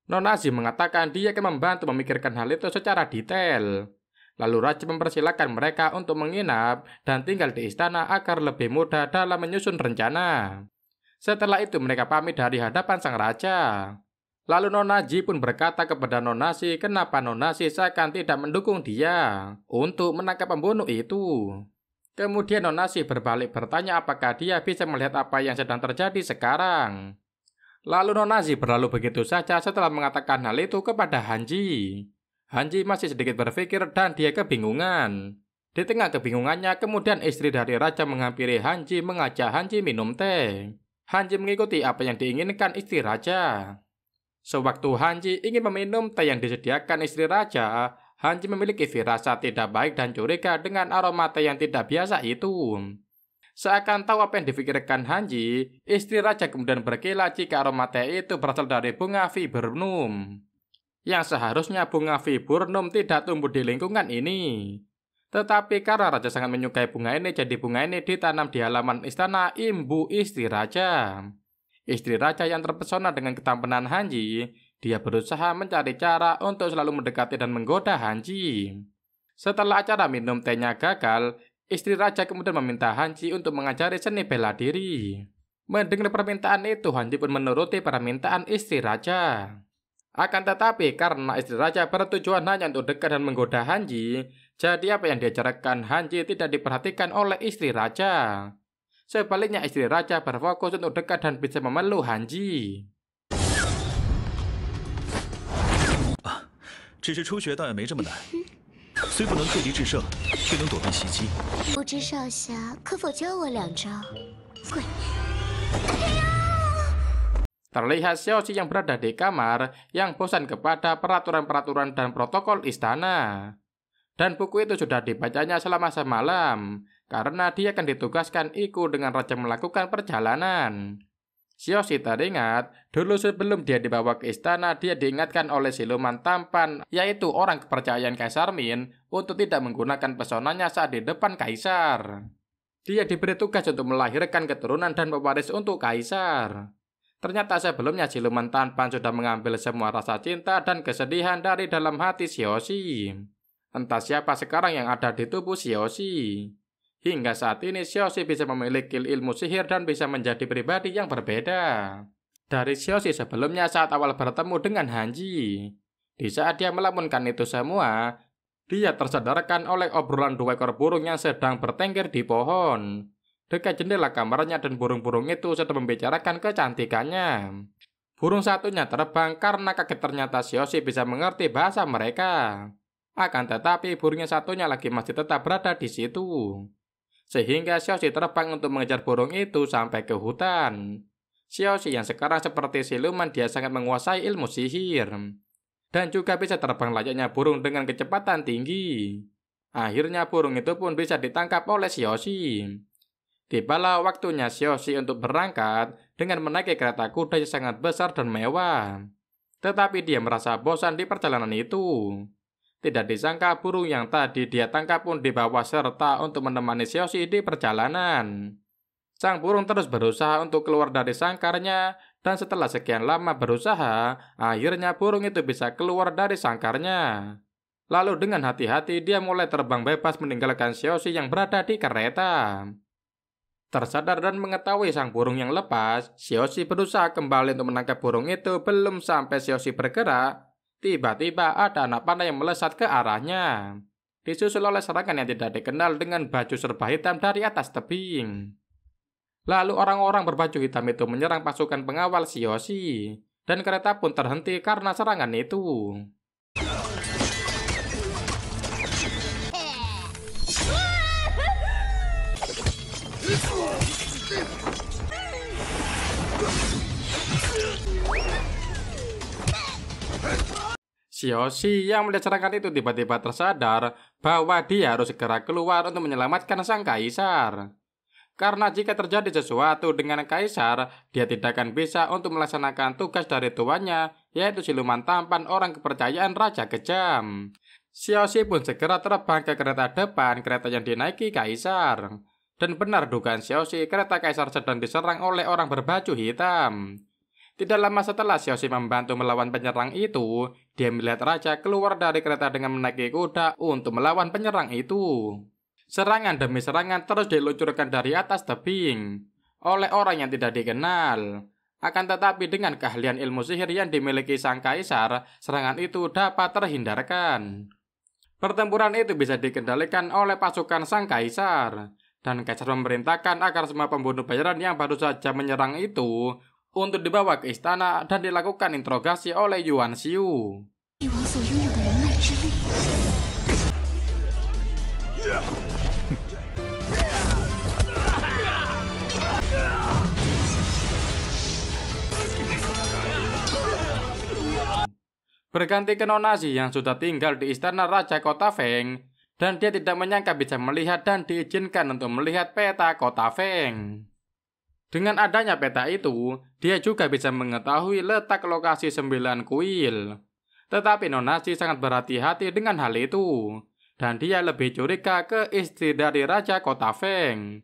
Nona Zi mengatakan dia akan membantu memikirkan hal itu secara detail. Lalu raja mempersilahkan mereka untuk menginap dan tinggal di istana agar lebih mudah dalam menyusun rencana. Setelah itu mereka pamit dari hadapan sang raja. Lalu Nona Zi pun berkata kepada Nona Zi kenapa Nona Zi seakan tidak mendukung dia untuk menangkap pembunuh itu. Kemudian Nona Zi berbalik bertanya apakah dia bisa melihat apa yang sedang terjadi sekarang. Lalu Nona Zi berlalu begitu saja setelah mengatakan hal itu kepada Han Ji. Han Ji masih sedikit berpikir dan dia kebingungan. Di tengah kebingungannya, kemudian istri dari raja menghampiri Han Ji mengajak Han Ji minum teh. Han Ji mengikuti apa yang diinginkan istri raja. Sewaktu Han Ji ingin meminum teh yang disediakan istri raja, Han Ji memiliki firasat tidak baik dan curiga dengan aroma teh yang tidak biasa itu. Seakan tahu apa yang difikirkan Han Ji, istri raja kemudian berkilah jika aroma teh itu berasal dari bunga viburnum. Yang seharusnya bunga viburnum tidak tumbuh di lingkungan ini. Tetapi karena raja sangat menyukai bunga ini, jadi bunga ini ditanam di halaman istana ibu istri raja. Istri raja yang terpesona dengan ketampanan Han Ji, dia berusaha mencari cara untuk selalu mendekati dan menggoda Han Ji. Setelah acara minum tehnya gagal, istri raja kemudian meminta Han Ji untuk mengajari seni bela diri. Mendengar permintaan itu, Han Ji pun menuruti permintaan istri raja. Akan tetapi, karena istri raja bertujuan hanya untuk dekat dan menggoda Han Ji, jadi apa yang diajarkan Han Ji tidak diperhatikan oleh istri raja. Sebaliknya, istri raja berfokus untuk dekat dan bisa memeluk Han Ji. 只是初学倒也没这么难。 虽不能退敌制胜，却能躲避袭击。不知少侠可否教我2招？滚！ Terlihat Xiaoxi yang berada di kamar yang bosan kepada peraturan-peraturan dan protokol istana. Dan buku itu sudah dibacanya selama semalam karena dia akan ditugaskan ikut dengan raja melakukan perjalanan. Xiaoxi teringat, dulu sebelum dia dibawa ke istana, dia diingatkan oleh siluman tampan, yaitu orang kepercayaan Kaisar Min, untuk tidak menggunakan pesonanya saat di depan Kaisar. Dia diberi tugas untuk melahirkan keturunan dan pewaris untuk Kaisar. Ternyata sebelumnya siluman tampan sudah mengambil semua rasa cinta dan kesedihan dari dalam hati Xiaoxi. Entah siapa sekarang yang ada di tubuh Xiaoxi. Hingga saat ini Xiaoxi bisa memiliki ilmu sihir dan bisa menjadi pribadi yang berbeda dari Xiaoxi sebelumnya saat awal bertemu dengan Han Ji. Di saat dia melamunkan itu semua, dia tersadarkan oleh obrolan 2 ekor burung yang sedang bertengger di pohon dekat jendela kamarnya, dan burung-burung itu sedang membicarakan kecantikannya. Burung satunya terbang karena kaget ternyata Xiaoxi bisa mengerti bahasa mereka. Akan tetapi burung yang satunya lagi masih tetap berada di situ. Sehingga Xiaoxi terbang untuk mengejar burung itu sampai ke hutan. Xiaoxi yang sekarang seperti siluman, dia sangat menguasai ilmu sihir. Dan juga bisa terbang layaknya burung dengan kecepatan tinggi. Akhirnya burung itu pun bisa ditangkap oleh Xiaoxi. Tibalah waktunya Xiaoxi untuk berangkat dengan menaiki kereta kuda yang sangat besar dan mewah. Tetapi dia merasa bosan di perjalanan itu. Tidak disangka burung yang tadi dia tangkap pun dibawa serta untuk menemani Xiaoxi di perjalanan. Sang burung terus berusaha untuk keluar dari sangkarnya, dan setelah sekian lama berusaha, akhirnya burung itu bisa keluar dari sangkarnya. Lalu dengan hati-hati dia mulai terbang bebas meninggalkan Xiaoxi yang berada di kereta. Tersadar dan mengetahui sang burung yang lepas, Xiaoxi berusaha kembali untuk menangkap burung itu. Belum sampai Xiaoxi bergerak, tiba-tiba ada anak panah yang melesat ke arahnya, disusul oleh serangan yang tidak dikenal dengan baju serba hitam dari atas tebing. Lalu orang-orang berbaju hitam itu menyerang pasukan pengawal Xiaoxi, dan kereta pun terhenti karena serangan itu. Xiaoxi yang melihat serangan itu tiba-tiba tersadar bahwa dia harus segera keluar untuk menyelamatkan sang kaisar. Karena jika terjadi sesuatu dengan kaisar, dia tidak akan bisa untuk melaksanakan tugas dari tuannya, yaitu siluman tampan orang kepercayaan Raja Kejam. Xiaoxi pun segera terbang ke kereta depan kereta yang dinaiki kaisar. Dan benar dugaan Xiaoxi, kereta kaisar sedang diserang oleh orang berbaju hitam. Tidak lama setelah Xiaoxi membantu melawan penyerang itu, dia melihat raja keluar dari kereta dengan menaiki kuda untuk melawan penyerang itu. Serangan demi serangan terus diluncurkan dari atas tebing oleh orang yang tidak dikenal. Akan tetapi dengan keahlian ilmu sihir yang dimiliki sang kaisar, serangan itu dapat terhindarkan. Pertempuran itu bisa dikendalikan oleh pasukan sang kaisar, dan kaisar memerintahkan agar semua pembunuh bayaran yang baru saja menyerang itu untuk dibawa ke istana dan dilakukan interogasi oleh Yuan Xiu. Berganti ke Nona Xi yang sudah tinggal di istana Raja Kota Feng, dan dia tidak menyangka bisa melihat dan diizinkan untuk melihat peta Kota Feng. Dengan adanya peta itu, dia juga bisa mengetahui letak lokasi 9 kuil. Tetapi Nona Xi sangat berhati-hati dengan hal itu, dan dia lebih curiga ke istri dari Raja Kota Feng.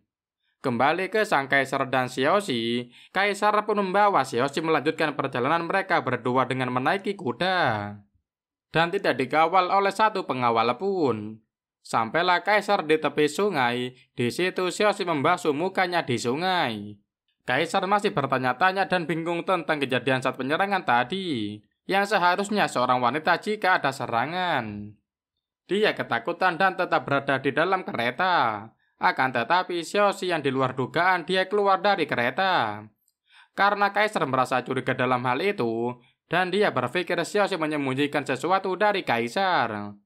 Kembali ke sang kaisar dan Xiaoxi, kaisar pun membawa Xiaoxi melanjutkan perjalanan mereka berdua dengan menaiki kuda. Dan tidak dikawal oleh satu pengawal pun. Sampailah kaisar di tepi sungai, di situ Xiaoxi membasuh mukanya di sungai. Kaisar masih bertanya-tanya dan bingung tentang kejadian saat penyerangan tadi, yang seharusnya seorang wanita jika ada serangan. Dia ketakutan dan tetap berada di dalam kereta. Akan tetapi Xiaoxi yang di luar dugaan dia keluar dari kereta. Karena kaisar merasa curiga dalam hal itu, dan dia berpikir Xiaoxi menyembunyikan sesuatu dari kaisar.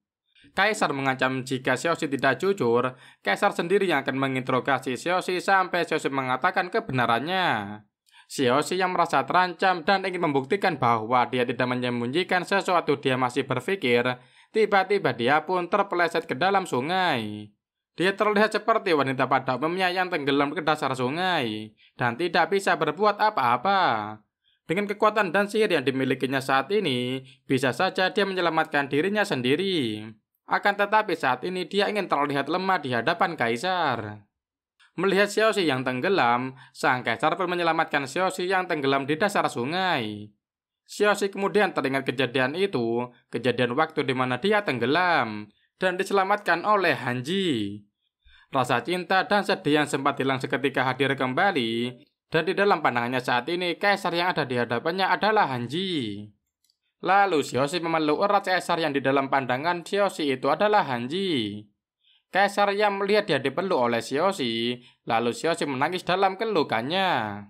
Kaisar mengancam jika Xiaoxi tidak jujur, kaisar sendiri yang akan menginterogasi Xiaoxi sampai Xiaoxi mengatakan kebenarannya. Xiaoxi yang merasa terancam dan ingin membuktikan bahwa dia tidak menyembunyikan sesuatu, dia masih berpikir, tiba-tiba dia pun terpeleset ke dalam sungai. Dia terlihat seperti wanita pada umumnya yang tenggelam ke dasar sungai dan tidak bisa berbuat apa-apa. Dengan kekuatan dan sihir yang dimilikinya saat ini, bisa saja dia menyelamatkan dirinya sendiri. Akan tetapi saat ini dia ingin terlihat lemah di hadapan kaisar. Melihat Xiaoxi yang tenggelam, sang kaisar pun menyelamatkan Xiaoxi yang tenggelam di dasar sungai. Xiaoxi kemudian teringat kejadian itu, kejadian waktu di mana dia tenggelam dan diselamatkan oleh Hanji. Rasa cinta dan sedih yang sempat hilang seketika hadir kembali, dan di dalam pandangannya saat ini kaisar yang ada di hadapannya adalah Hanji. Lalu Xiaoxi memeluk erat kaisar yang di dalam pandangan Xiaoxi itu adalah Hanji. Kaisar yang melihat dia dipeluk oleh Xiaoxi, lalu Xiaoxi menangis dalam kelukannya.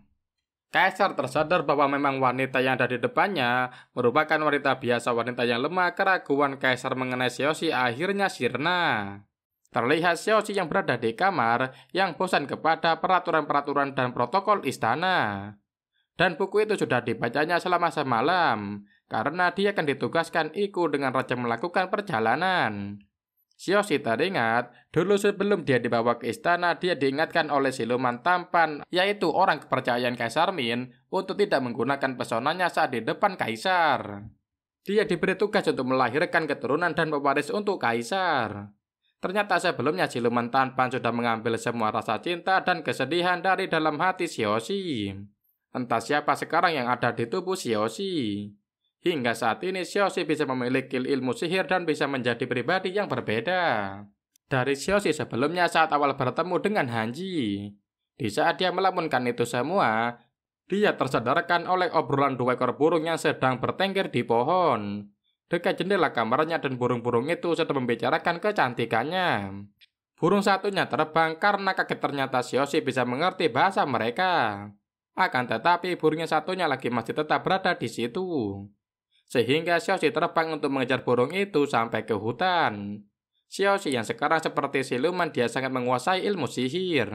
Kaisar tersadar bahwa memang wanita yang ada di depannya merupakan wanita biasa, wanita yang lemah. Keraguan kaisar mengenai Xiaoxi akhirnya sirna. Terlihat Xiaoxi yang berada di kamar yang bosan kepada peraturan-peraturan dan protokol istana. Dan buku itu sudah dibacanya selama semalam, karena dia akan ditugaskan ikut dengan raja melakukan perjalanan. Xiaoxi teringat, dulu sebelum dia dibawa ke istana, dia diingatkan oleh siluman tampan, yaitu orang kepercayaan Kaisar Min, untuk tidak menggunakan pesonanya saat di depan Kaisar. Dia diberi tugas untuk melahirkan keturunan dan pewaris untuk Kaisar. Ternyata sebelumnya siluman tampan sudah mengambil semua rasa cinta dan kesedihan dari dalam hati Xiaoxi. Entah siapa sekarang yang ada di tubuh Xiaoxi. Hingga saat ini Xiaoxi bisa memiliki ilmu sihir dan bisa menjadi pribadi yang berbeda dari Xiaoxi sebelumnya saat awal bertemu dengan Hanji. Di saat dia melamunkan itu semua, dia tersadarkan oleh obrolan 2 ekor burung yang sedang bertengger di pohon dekat jendela kamarnya, dan burung-burung itu sedang membicarakan kecantikannya. Burung satunya terbang karena kaget ternyata Xiaoxi bisa mengerti bahasa mereka. Akan tetapi burung yang satunya lagi masih tetap berada di situ. Sehingga Xiaoxi terbang untuk mengejar burung itu sampai ke hutan. Xiaoxi yang sekarang seperti siluman, dia sangat menguasai ilmu sihir.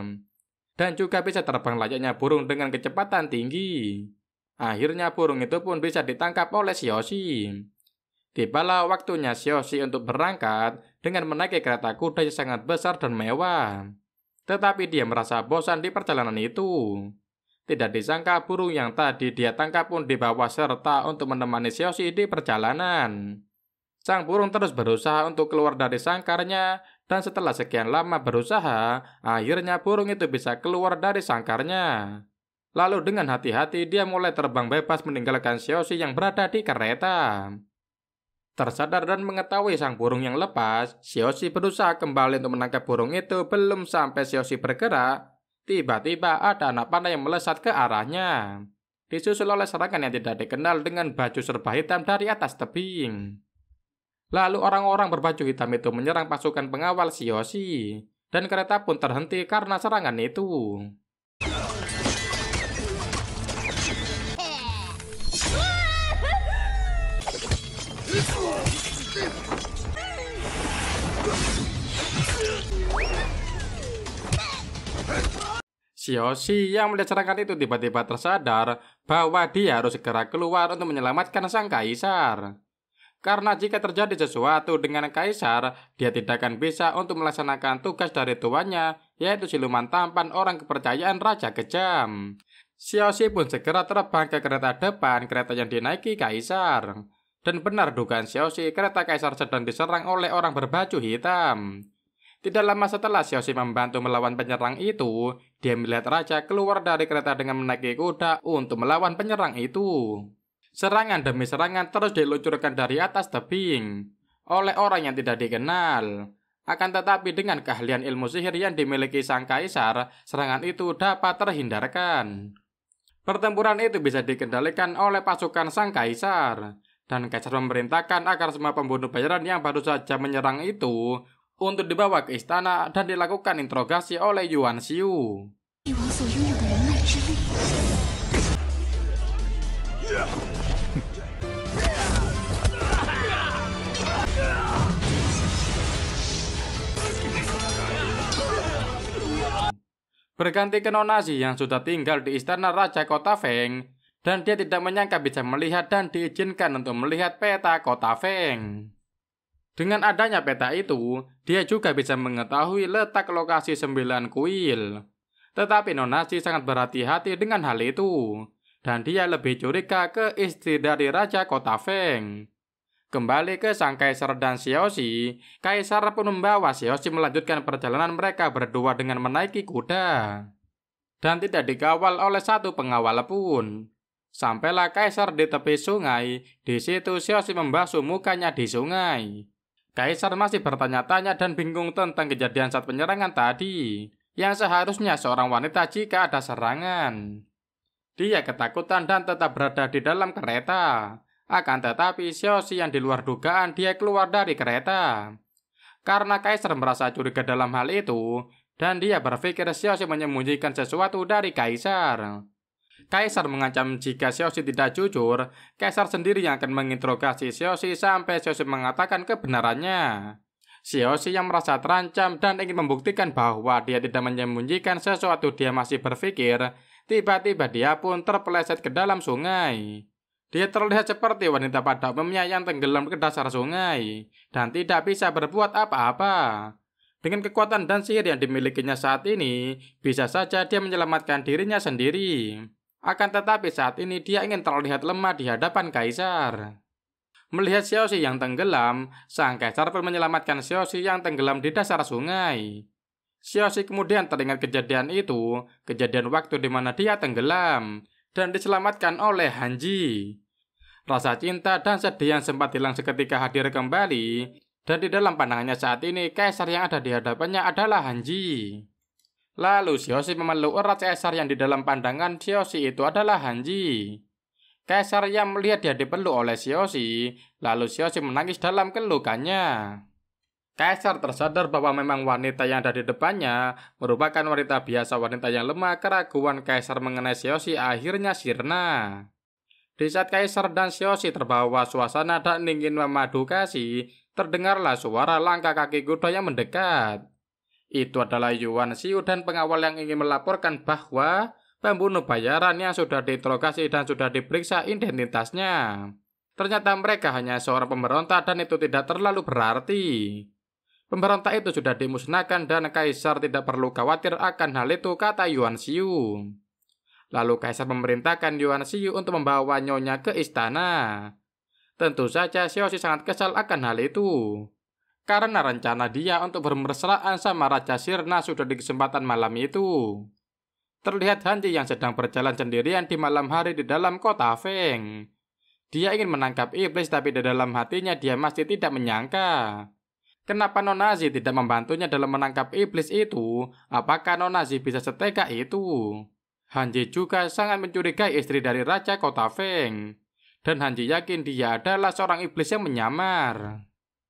Dan juga bisa terbang layaknya burung dengan kecepatan tinggi. Akhirnya burung itu pun bisa ditangkap oleh Xiaoxi. Tibalah waktunya Xiaoxi untuk berangkat dengan menaiki kereta kuda yang sangat besar dan mewah. Tetapi dia merasa bosan di perjalanan itu. Tidak disangka burung yang tadi dia tangkap pun dibawa serta untuk menemani Xiaoxi di perjalanan. Sang burung terus berusaha untuk keluar dari sangkarnya, dan setelah sekian lama berusaha, akhirnya burung itu bisa keluar dari sangkarnya. Lalu dengan hati-hati dia mulai terbang bebas meninggalkan Xiaoxi yang berada di kereta. Tersadar dan mengetahui sang burung yang lepas, Xiaoxi berusaha kembali untuk menangkap burung itu. Belum sampai Xiaoxi bergerak, tiba-tiba ada anak panah yang melesat ke arahnya, disusul oleh serangan yang tidak dikenal dengan baju serba hitam dari atas tebing. Lalu orang-orang berbaju hitam itu menyerang pasukan pengawal Xiaoxi, dan kereta pun terhenti karena serangan itu. Xiaoxi yang melihat serangan itu tiba-tiba tersadar bahwa dia harus segera keluar untuk menyelamatkan sang kaisar. Karena jika terjadi sesuatu dengan kaisar, dia tidak akan bisa untuk melaksanakan tugas dari tuannya, yaitu siluman tampan orang kepercayaan Raja Kejam. Xiaoxi pun segera terbang ke kereta depan, kereta yang dinaiki kaisar. Dan benar dugaan Xiaoxi, kereta kaisar sedang diserang oleh orang berbaju hitam. Tidak lama setelah Xiaoxi membantu melawan penyerang itu, dia melihat raja keluar dari kereta dengan menaiki kuda untuk melawan penyerang itu. Serangan demi serangan terus diluncurkan dari atas tebing oleh orang yang tidak dikenal. Akan tetapi dengan keahlian ilmu sihir yang dimiliki sang kaisar, serangan itu dapat terhindarkan. Pertempuran itu bisa dikendalikan oleh pasukan sang kaisar, dan kaisar memerintahkan agar semua pembunuh bayaran yang baru saja menyerang itu untuk dibawa ke istana dan dilakukan interogasi oleh Yuan Xiu. Berganti ke Nona Xi yang sudah tinggal di istana Raja Kota Feng, dan dia tidak menyangka bisa melihat dan diizinkan untuk melihat peta Kota Feng. Dengan adanya peta itu, dia juga bisa mengetahui letak lokasi 9 kuil. Tetapi Nona Xi sangat berhati-hati dengan hal itu, dan dia lebih curiga ke istri dari Raja Kota Feng. Kembali ke sang kaisar dan Xiaoxi, kaisar pun membawa Xiaoxi melanjutkan perjalanan mereka berdua dengan menaiki kuda. Dan tidak dikawal oleh satu pengawal pun. Sampailah kaisar di tepi sungai, di situ Xiaoxi membasuh mukanya di sungai. Kaisar masih bertanya-tanya dan bingung tentang kejadian saat penyerangan tadi, yang seharusnya seorang wanita jika ada serangan. Dia ketakutan dan tetap berada di dalam kereta. Akan tetapi Xiaoxi yang di luar dugaan dia keluar dari kereta. Karena kaisar merasa curiga dalam hal itu, dan dia berpikir Xiaoxi menyembunyikan sesuatu dari kaisar. Kaisar mengancam jika Xiaoxi tidak jujur, kaisar sendiri yang akan menginterogasi Xiaoxi sampai Xiaoxi mengatakan kebenarannya. Xiaoxi yang merasa terancam dan ingin membuktikan bahwa dia tidak menyembunyikan sesuatu, dia masih berpikir, tiba-tiba dia pun terpeleset ke dalam sungai. Dia terlihat seperti wanita pada umumnya yang tenggelam ke dasar sungai dan tidak bisa berbuat apa-apa. Dengan kekuatan dan sihir yang dimilikinya saat ini, bisa saja dia menyelamatkan dirinya sendiri. Akan tetapi saat ini dia ingin terlihat lemah di hadapan kaisar. Melihat Xiaoxi yang tenggelam, sang kaisar pun menyelamatkan Xiaoxi yang tenggelam di dasar sungai. Xiaoxi kemudian teringat kejadian itu, kejadian waktu di mana dia tenggelam, dan diselamatkan oleh Hanji. Rasa cinta dan sedih yang sempat hilang seketika hadir kembali, dan di dalam pandangannya saat ini, kaisar yang ada di hadapannya adalah Hanji. Lalu Xiaoxi memeluk erat kaisar yang di dalam pandangan Xiaoxi itu adalah Hanji. Kaisar yang melihat dia dipeluk oleh Xiaoxi, lalu Xiaoxi menangis dalam kelukannya. Kaisar tersadar bahwa memang wanita yang ada di depannya merupakan wanita biasa, wanita yang lemah. Keraguan Kaisar mengenai Xiaoxi akhirnya sirna. Di saat Kaisar dan Xiaoxi terbawa suasana dan ingin memadu kasih, terdengarlah suara langkah kaki kuda yang mendekat. Itu adalah Yuan Xiu dan pengawal yang ingin melaporkan bahwa pembunuh bayaran yang sudah diinterogasi dan sudah diperiksa identitasnya. Ternyata mereka hanya seorang pemberontak dan itu tidak terlalu berarti. Pemberontak itu sudah dimusnahkan dan Kaisar tidak perlu khawatir akan hal itu, kata Yuan Xiu. Lalu Kaisar memerintahkan Yuan Xiu untuk membawa nyonya ke istana. Tentu saja Xiaoxi sangat kesal akan hal itu. Karena rencana dia untuk bermesraan sama Raja Sirna sudah di kesempatan malam itu. Terlihat Hanji yang sedang berjalan sendirian di malam hari di dalam kota Feng. Dia ingin menangkap iblis tapi di dalam hatinya dia masih tidak menyangka. Kenapa Nona Zi tidak membantunya dalam menangkap iblis itu? Apakah Nona Zi bisa setega itu? Hanji juga sangat mencurigai istri dari Raja Kota Feng. Dan Hanji yakin dia adalah seorang iblis yang menyamar.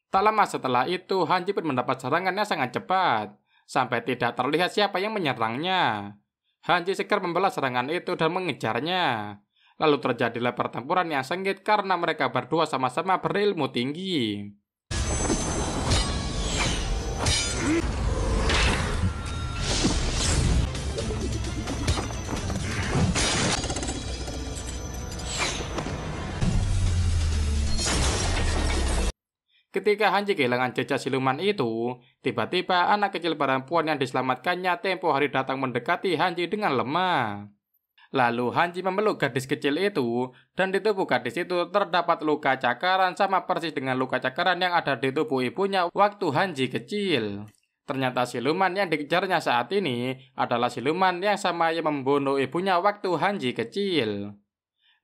Tak lama setelah itu, Hanji pun mendapat serangan yang sangat cepat. Sampai tidak terlihat siapa yang menyerangnya. Hanji segera membalas serangan itu dan mengejarnya. Lalu terjadilah pertempuran yang sengit karena mereka berdua sama-sama berilmu tinggi. Ketika Hanji kehilangan jejak siluman itu, tiba-tiba anak kecil perempuan yang diselamatkannya tempo hari datang mendekati Hanji dengan lemah. Lalu Hanji memeluk gadis kecil itu, dan di tubuh gadis itu terdapat luka cakaran sama persis dengan luka cakaran yang ada di tubuh ibunya waktu Hanji kecil. Ternyata siluman yang dikejarnya saat ini adalah siluman yang sama yang membunuh ibunya waktu Hanji kecil.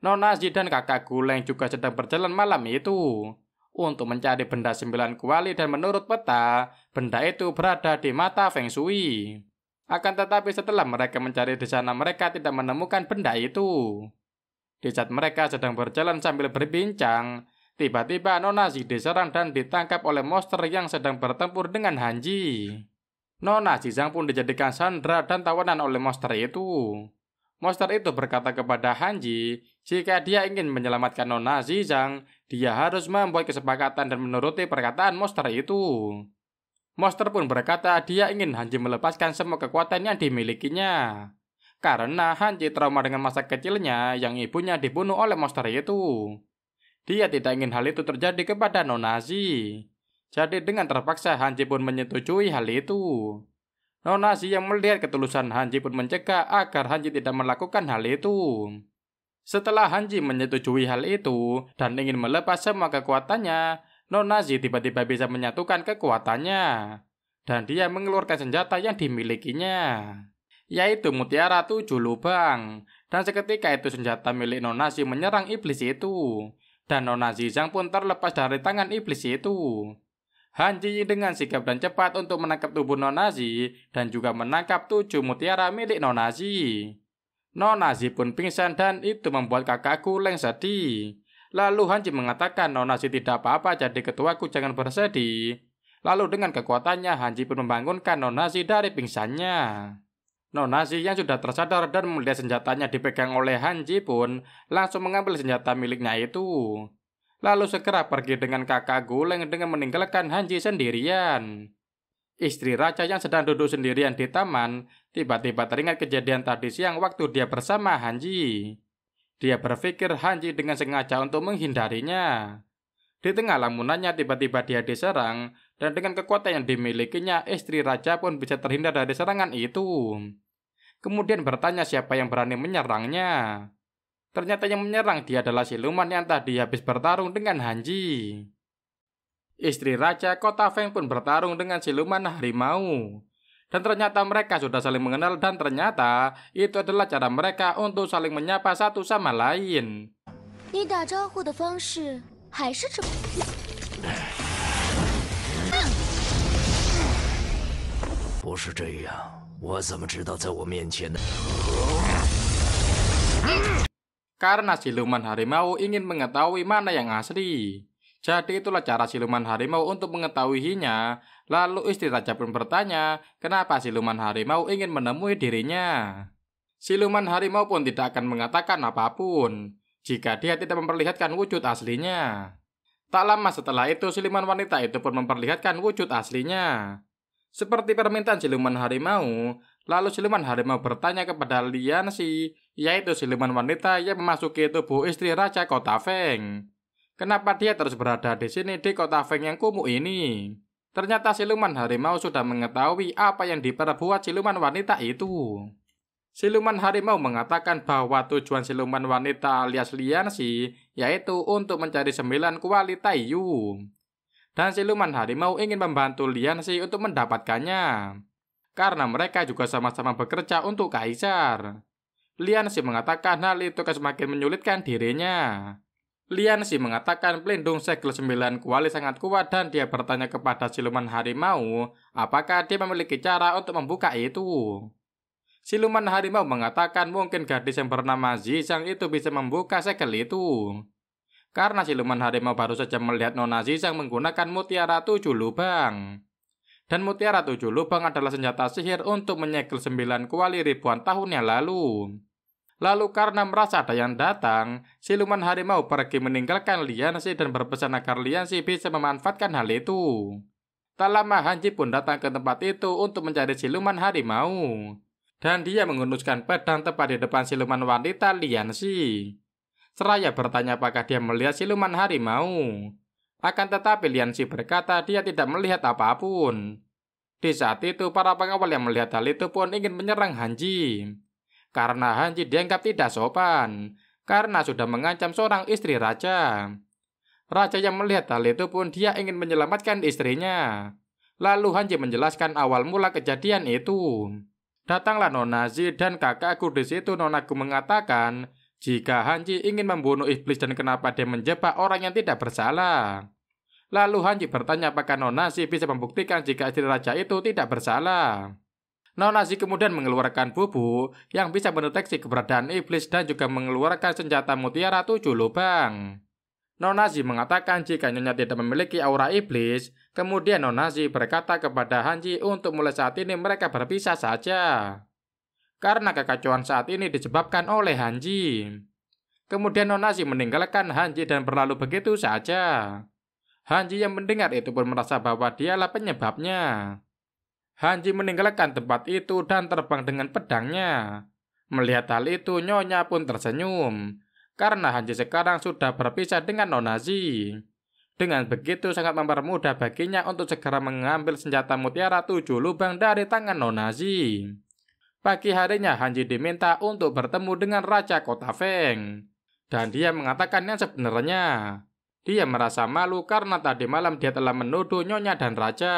Nona Zi dan kakak Guleng juga sedang berjalan malam itu untuk mencari benda 9 kuali dan menurut peta, benda itu berada di mata Feng Shui. Akan tetapi setelah mereka mencari di sana, mereka tidak menemukan benda itu. Di saat mereka sedang berjalan sambil berbincang, tiba-tiba Nona Zi diserang dan ditangkap oleh monster yang sedang bertempur dengan Hanji. Nona Zizang pun dijadikan sandera dan tawanan oleh monster itu. Monster itu berkata kepada Hanji, jika dia ingin menyelamatkan Nona Zizang, dia harus membuat kesepakatan dan menuruti perkataan monster itu. Monster pun berkata dia ingin Hanji melepaskan semua kekuatan yang dimilikinya. Karena Hanji trauma dengan masa kecilnya yang ibunya dibunuh oleh monster itu. Dia tidak ingin hal itu terjadi kepada Nona Zi. Jadi dengan terpaksa Hanji pun menyetujui hal itu. Nona Zi yang melihat ketulusan Hanji pun mencegah agar Hanji tidak melakukan hal itu. Setelah Hanji menyetujui hal itu dan ingin melepas semua kekuatannya, Nona Zi tiba-tiba bisa menyatukan kekuatannya. Dan dia mengeluarkan senjata yang dimilikinya, yaitu mutiara 7 lubang. Dan seketika itu senjata milik Nona Zi menyerang iblis itu. Dan Nona Zizang pun terlepas dari tangan iblis itu. Hanji dengan sigap dan cepat untuk menangkap tubuh Nona Zi dan juga menangkap 7 mutiara milik Nona Zi. Nona Zi pun pingsan dan itu membuat kakak Guleng sedih. Lalu Hanji mengatakan Nona Zi tidak apa-apa, jadi ketuaku jangan bersedih. Lalu dengan kekuatannya Hanji pun membangunkan Nona Zi dari pingsannya. Nona Zi yang sudah tersadar dan melihat senjatanya dipegang oleh Hanji pun langsung mengambil senjata miliknya itu. Lalu segera pergi dengan kakak Guleng dengan meninggalkan Hanji sendirian. Istri raja yang sedang duduk sendirian di taman tiba-tiba teringat kejadian tadi siang waktu dia bersama Hanji. Dia berpikir Hanji dengan sengaja untuk menghindarinya. Di tengah lamunannya tiba-tiba dia diserang, dan dengan kekuatan yang dimilikinya, istri raja pun bisa terhindar dari serangan itu. Kemudian bertanya siapa yang berani menyerangnya. Ternyata yang menyerang dia adalah siluman yang tadi habis bertarung dengan Hanji. Istri raja kota Feng pun bertarung dengan siluman harimau. Dan ternyata mereka sudah saling mengenal, dan ternyata itu adalah cara mereka untuk saling menyapa satu sama lain. 你打招呼的方式还是这。不是这样，我怎么知道在我面前的？ Karena siluman harimau ingin mengetahui mana yang asli. Jadi itulah cara siluman harimau untuk mengetahuinya. Lalu istri raja pun bertanya, kenapa siluman harimau ingin menemui dirinya. Siluman harimau pun tidak akan mengatakan apapun jika dia tidak memperlihatkan wujud aslinya. Tak lama setelah itu, siluman wanita itu pun memperlihatkan wujud aslinya. Seperti permintaan siluman harimau, lalu siluman harimau bertanya kepada Lianxi, yaitu siluman wanita yang memasuki tubuh istri raja kota Feng. Kenapa dia terus berada di sini di kota Feng yang kumuh ini? Ternyata siluman harimau sudah mengetahui apa yang diperbuat siluman wanita itu. Siluman harimau mengatakan bahwa tujuan siluman wanita alias Lianxi yaitu untuk mencari 9 kuali Taiyu. Dan siluman harimau ingin membantu Lianxi untuk mendapatkannya. Karena mereka juga sama-sama bekerja untuk kaisar. Lianxi mengatakan hal itu akan semakin menyulitkan dirinya. Lianxi mengatakan pelindung segel 9 kuali sangat kuat, dan dia bertanya kepada siluman harimau apakah dia memiliki cara untuk membuka itu. Siluman harimau mengatakan mungkin gadis yang bernama Zizang itu bisa membuka segel itu. Karena siluman harimau baru saja melihat Nona Zizang menggunakan mutiara 7 lubang. Dan mutiara 7 lubang adalah senjata sihir untuk menyegel 9 kuali ribuan tahun yang lalu. Lalu karena merasa ada yang datang, siluman harimau pergi meninggalkan Lianxi dan berpesan agar Lianxi bisa memanfaatkan hal itu. Tak lama Hanji pun datang ke tempat itu untuk mencari siluman harimau. Dan dia menghunuskan pedang tepat di depan siluman wanita Lianxi. Seraya bertanya apakah dia melihat siluman harimau. Akan tetapi Lianxi berkata dia tidak melihat apapun. Di saat itu para pengawal yang melihat hal itu pun ingin menyerang Hanji. Karena Hanji dianggap tidak sopan. Karena sudah mengancam seorang istri raja. Raja yang melihat hal itu pun dia ingin menyelamatkan istrinya. Lalu Hanji menjelaskan awal mula kejadian itu. Datanglah Nona Zi dan kakakku di situ. Nonaku mengatakan jika Hanji ingin membunuh iblis dan kenapa dia menjebak orang yang tidak bersalah. Lalu Hanji bertanya apakah Nona Zi bisa membuktikan jika istri raja itu tidak bersalah. Nona Zi kemudian mengeluarkan bubuk yang bisa mendeteksi keberadaan iblis dan juga mengeluarkan senjata mutiara 7 lubang. Nona Zi mengatakan jika Nyonya tidak memiliki aura iblis. Kemudian Nona Zi berkata kepada Hanji untuk mulai saat ini mereka berpisah saja. Karena kekacauan saat ini disebabkan oleh Hanji. Kemudian Nona Zi meninggalkan Hanji dan berlalu begitu saja. Hanji yang mendengar itu pun merasa bahwa dialah penyebabnya. Hanji meninggalkan tempat itu dan terbang dengan pedangnya. Melihat hal itu, Nyonya pun tersenyum. Karena Hanji sekarang sudah berpisah dengan Nona Zi. Dengan begitu sangat mempermudah baginya untuk segera mengambil senjata mutiara 7 lubang dari tangan Nona Zi. Pagi harinya Hanji diminta untuk bertemu dengan Raja Kota Feng. Dan dia mengatakan yang sebenarnya. Dia merasa malu karena tadi malam dia telah menuduh Nyonya dan Raja.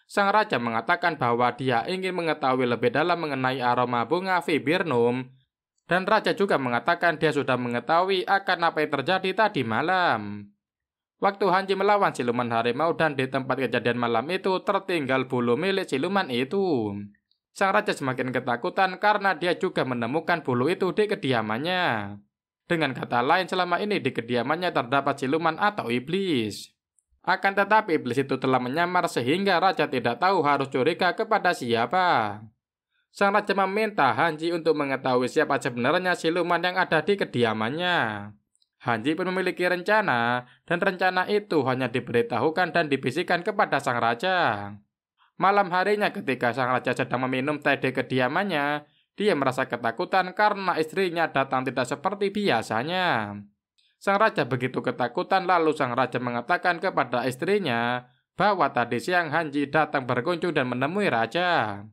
Sang Raja mengatakan bahwa dia ingin mengetahui lebih dalam mengenai aroma bunga viburnum. Dan Raja juga mengatakan dia sudah mengetahui akan apa yang terjadi tadi malam. Waktu Hanji melawan siluman harimau dan di tempat kejadian malam itu tertinggal bulu milik siluman itu. Sang Raja semakin ketakutan karena dia juga menemukan bulu itu di kediamannya. Dengan kata lain, selama ini di kediamannya terdapat siluman atau iblis. Akan tetapi iblis itu telah menyamar sehingga Raja tidak tahu harus curiga kepada siapa. Sang Raja meminta Hanji untuk mengetahui siapa sebenarnya siluman yang ada di kediamannya. Hanji pun memiliki rencana, dan rencana itu hanya diberitahukan dan dibisikkan kepada Sang Raja. Malam harinya ketika Sang Raja sedang meminum teh di kediamannya, Dia merasa ketakutan karena istrinya datang tidak seperti biasanya. Sang raja begitu ketakutan, lalu sang raja mengatakan kepada istrinya bahwa tadi siang Hanji datang berkunjung dan menemui raja.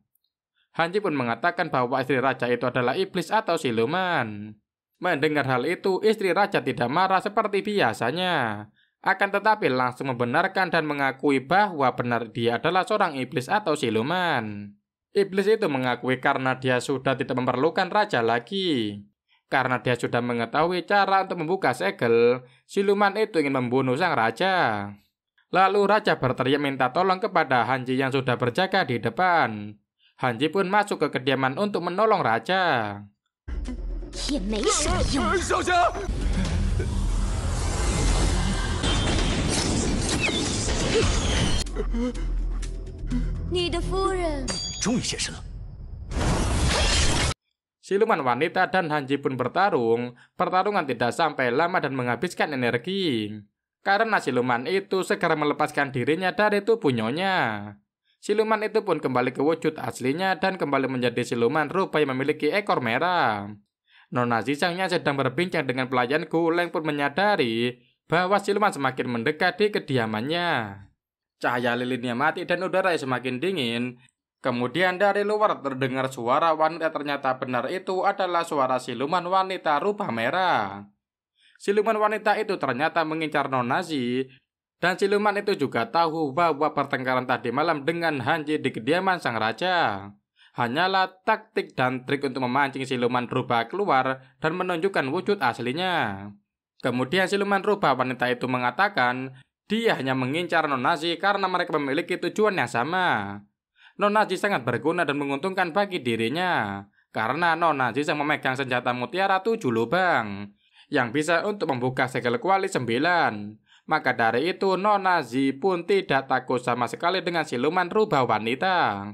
Hanji pun mengatakan bahwa istri raja itu adalah iblis atau siluman. Mendengar hal itu, istri raja tidak marah seperti biasanya. Akan tetapi langsung membenarkan dan mengakui bahwa benar dia adalah seorang iblis atau siluman. Iblis itu mengakui karena dia sudah tidak memerlukan raja lagi. Karena dia sudah mengetahui cara untuk membuka segel, siluman itu ingin membunuh sang raja. Lalu raja berteriak minta tolong kepada Hanji yang sudah berjaga di depan. Hanji pun masuk ke kediaman untuk menolong raja. 也没什么用。小心！你的夫人 终于现身了。 Siluman wanita dan Hanji pun bertarung. Pertarungan tidak sampai lama dan menghabiskan energi. Karena siluman itu segera melepaskan dirinya dari tubuh nyonya. Siluman itu pun kembali ke wujud aslinya dan kembali menjadi siluman rupa yang memiliki ekor merah. Nona Zizang yang sedang berbincang dengan pelayan Guleng pun menyadari bahwa siluman semakin mendekat di kediamannya. Cahaya lilinnya mati dan udara semakin dingin. Kemudian dari luar terdengar suara wanita, ternyata benar itu adalah suara siluman wanita rupa merah. Siluman wanita itu ternyata mengincar Nona Zi, dan siluman itu juga tahu bahwa pertengkaran tadi malam dengan Hanji di kediaman sang raja hanyalah taktik dan trik untuk memancing siluman rubah keluar dan menunjukkan wujud aslinya. Kemudian siluman rubah wanita itu mengatakan dia hanya mengincar Nona Zi karena mereka memiliki tujuan yang sama. Nona Zi sangat berguna dan menguntungkan bagi dirinya karena Nona Zi memegang senjata mutiara 7 lubang yang bisa untuk membuka segel kuali 9. Maka dari itu Nona Zi pun tidak takut sama sekali dengan siluman rubah wanita.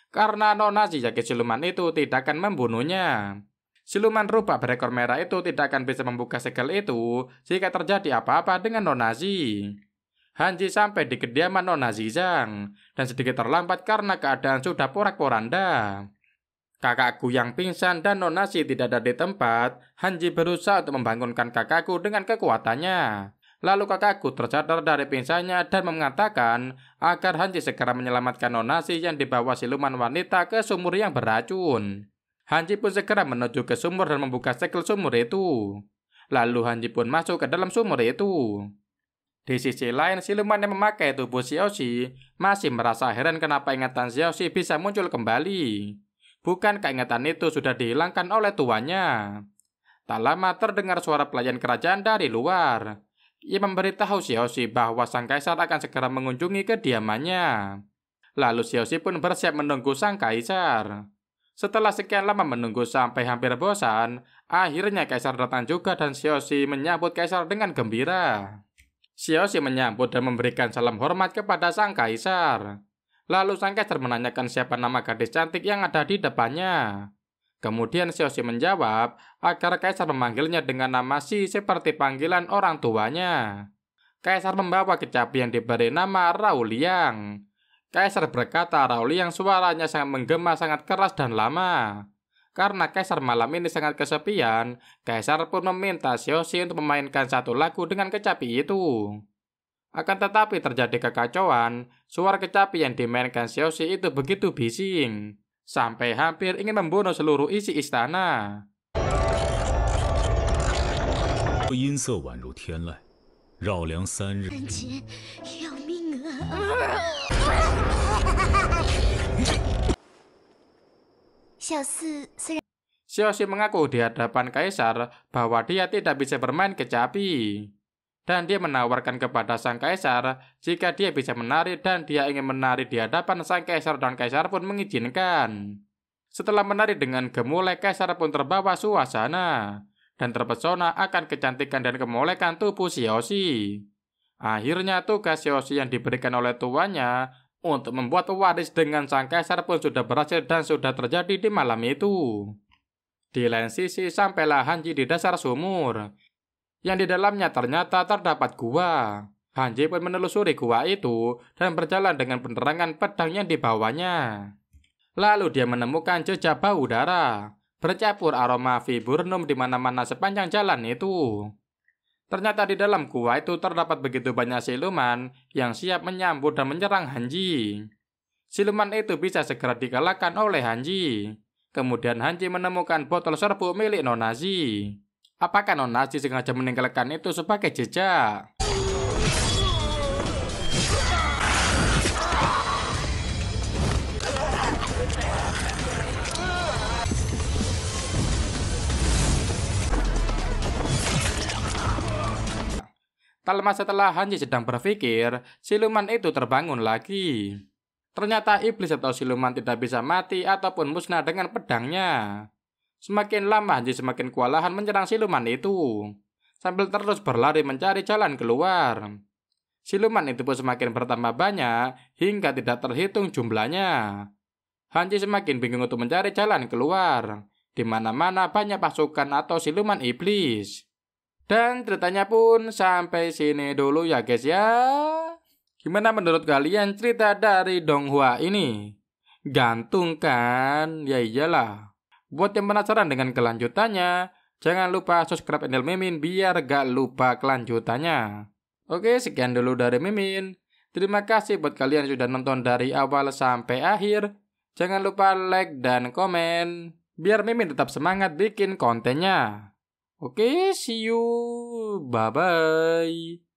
Karena Nona Zi yakin siluman itu tidak akan membunuhnya. Siluman rubah berekor merah itu tidak akan bisa membuka segel itu jika terjadi apa-apa dengan Nona Zi. Hanji sampai di kediaman Nona Zizang dan sedikit terlambat karena keadaan sudah porak-poranda. Kakakku yang pingsan dan Nona Zi tidak ada di tempat. Hanji berusaha untuk membangunkan kakakku dengan kekuatannya. Lalu kakakku tersadar dari pingsannya dan mengatakan agar Hanji segera menyelamatkan Nona Zi yang dibawa siluman wanita ke sumur yang beracun. Hanji pun segera menuju ke sumur dan membuka segel sumur itu. Lalu Hanji pun masuk ke dalam sumur itu. Di sisi lain, siluman yang memakai tubuh Xiaoxi masih merasa heran kenapa ingatan Xiaoxi bisa muncul kembali. Bukankah ingatan itu sudah dihilangkan oleh tuannya? Tak lama terdengar suara pelayan kerajaan dari luar. Ia memberitahu Xiaoxi bahwa sang kaisar akan segera mengunjungi kediamannya. Lalu Xiaoxi pun bersiap menunggu sang kaisar. Setelah sekian lama menunggu sampai hampir bosan, akhirnya kaisar datang juga dan Xiaoxi menyambut kaisar dengan gembira. Xiaoxi menyambut dan memberikan salam hormat kepada sang kaisar. Lalu sang kaisar menanyakan siapa nama gadis cantik yang ada di depannya. Kemudian Xiaoxi menjawab agar kaisar memanggilnya dengan nama Xi seperti panggilan orang tuanya. Kaisar membawa kecapi yang diberi nama Rao Liang. Kaisar berkata Rao Liang suaranya sangat menggema, sangat keras dan lama. Karena kaisar malam ini sangat kesepian, kaisar pun meminta Xiaoxi untuk memainkan satu lagu dengan kecapi itu. Akan tetapi terjadi kekacauan, suara kecapi yang dimainkan Xiaoxi itu begitu bising, sampai hampir ingin membunuh seluruh isi istana. 音色宛如天籁，绕梁3日。人杰，要命啊！ 小四虽然 Xiaoxi mengaku di hadapan kaisar bahwa dia tidak bisa bermain kecapi. Dan dia menawarkan kepada sang kaisar jika dia bisa menari dan dia ingin menari di hadapan sang kaisar dan kaisar pun mengizinkan. Setelah menari dengan gemulai, kaisar pun terbawa suasana dan terpesona akan kecantikan dan kemolekan tubuh Xiaoxi. Akhirnya tugas Xiaoxi yang diberikan oleh tuannya untuk membuat pewaris dengan sang kaisar pun sudah berhasil dan sudah terjadi di malam itu. Di lain sisi sampailah Hanji di dasar sumur, yang di dalamnya ternyata terdapat gua. Hanji pun menelusuri gua itu dan berjalan dengan penerangan pedang yang dibawanya. Lalu dia menemukan jejak bau darah. bercampur aroma viburnum di mana-mana sepanjang jalan itu. Ternyata di dalam gua itu terdapat begitu banyak siluman yang siap menyambut dan menyerang Hanji. Siluman itu bisa segera dikalahkan oleh Hanji. Kemudian Hanji menemukan botol serbuk milik Nonazi. Apakah Nonazi sengaja meninggalkan itu sebagai jejak? Tak lama setelah Hanji sedang berpikir, siluman itu terbangun lagi. Ternyata iblis atau siluman tidak bisa mati ataupun musnah dengan pedangnya. Semakin lama Hanji semakin kewalahan menyerang siluman itu, sambil terus berlari mencari jalan keluar. Siluman itu pun semakin bertambah banyak hingga tidak terhitung jumlahnya. Hanji semakin bingung untuk mencari jalan keluar. Di mana-mana banyak pasukan atau siluman iblis. Dan ceritanya pun sampai sini dulu ya guys ya. Gimana menurut kalian cerita dari Donghua ini? Gantung kan? Ya iyalah. Buat yang penasaran dengan kelanjutannya, jangan lupa subscribe channel Mimin biar gak lupa kelanjutannya. Oke, sekian dulu dari Mimin. Terima kasih buat kalian yang sudah nonton dari awal sampai akhir. Jangan lupa like dan komen, biar Mimin tetap semangat bikin kontennya. Oke, see you. Bye-bye.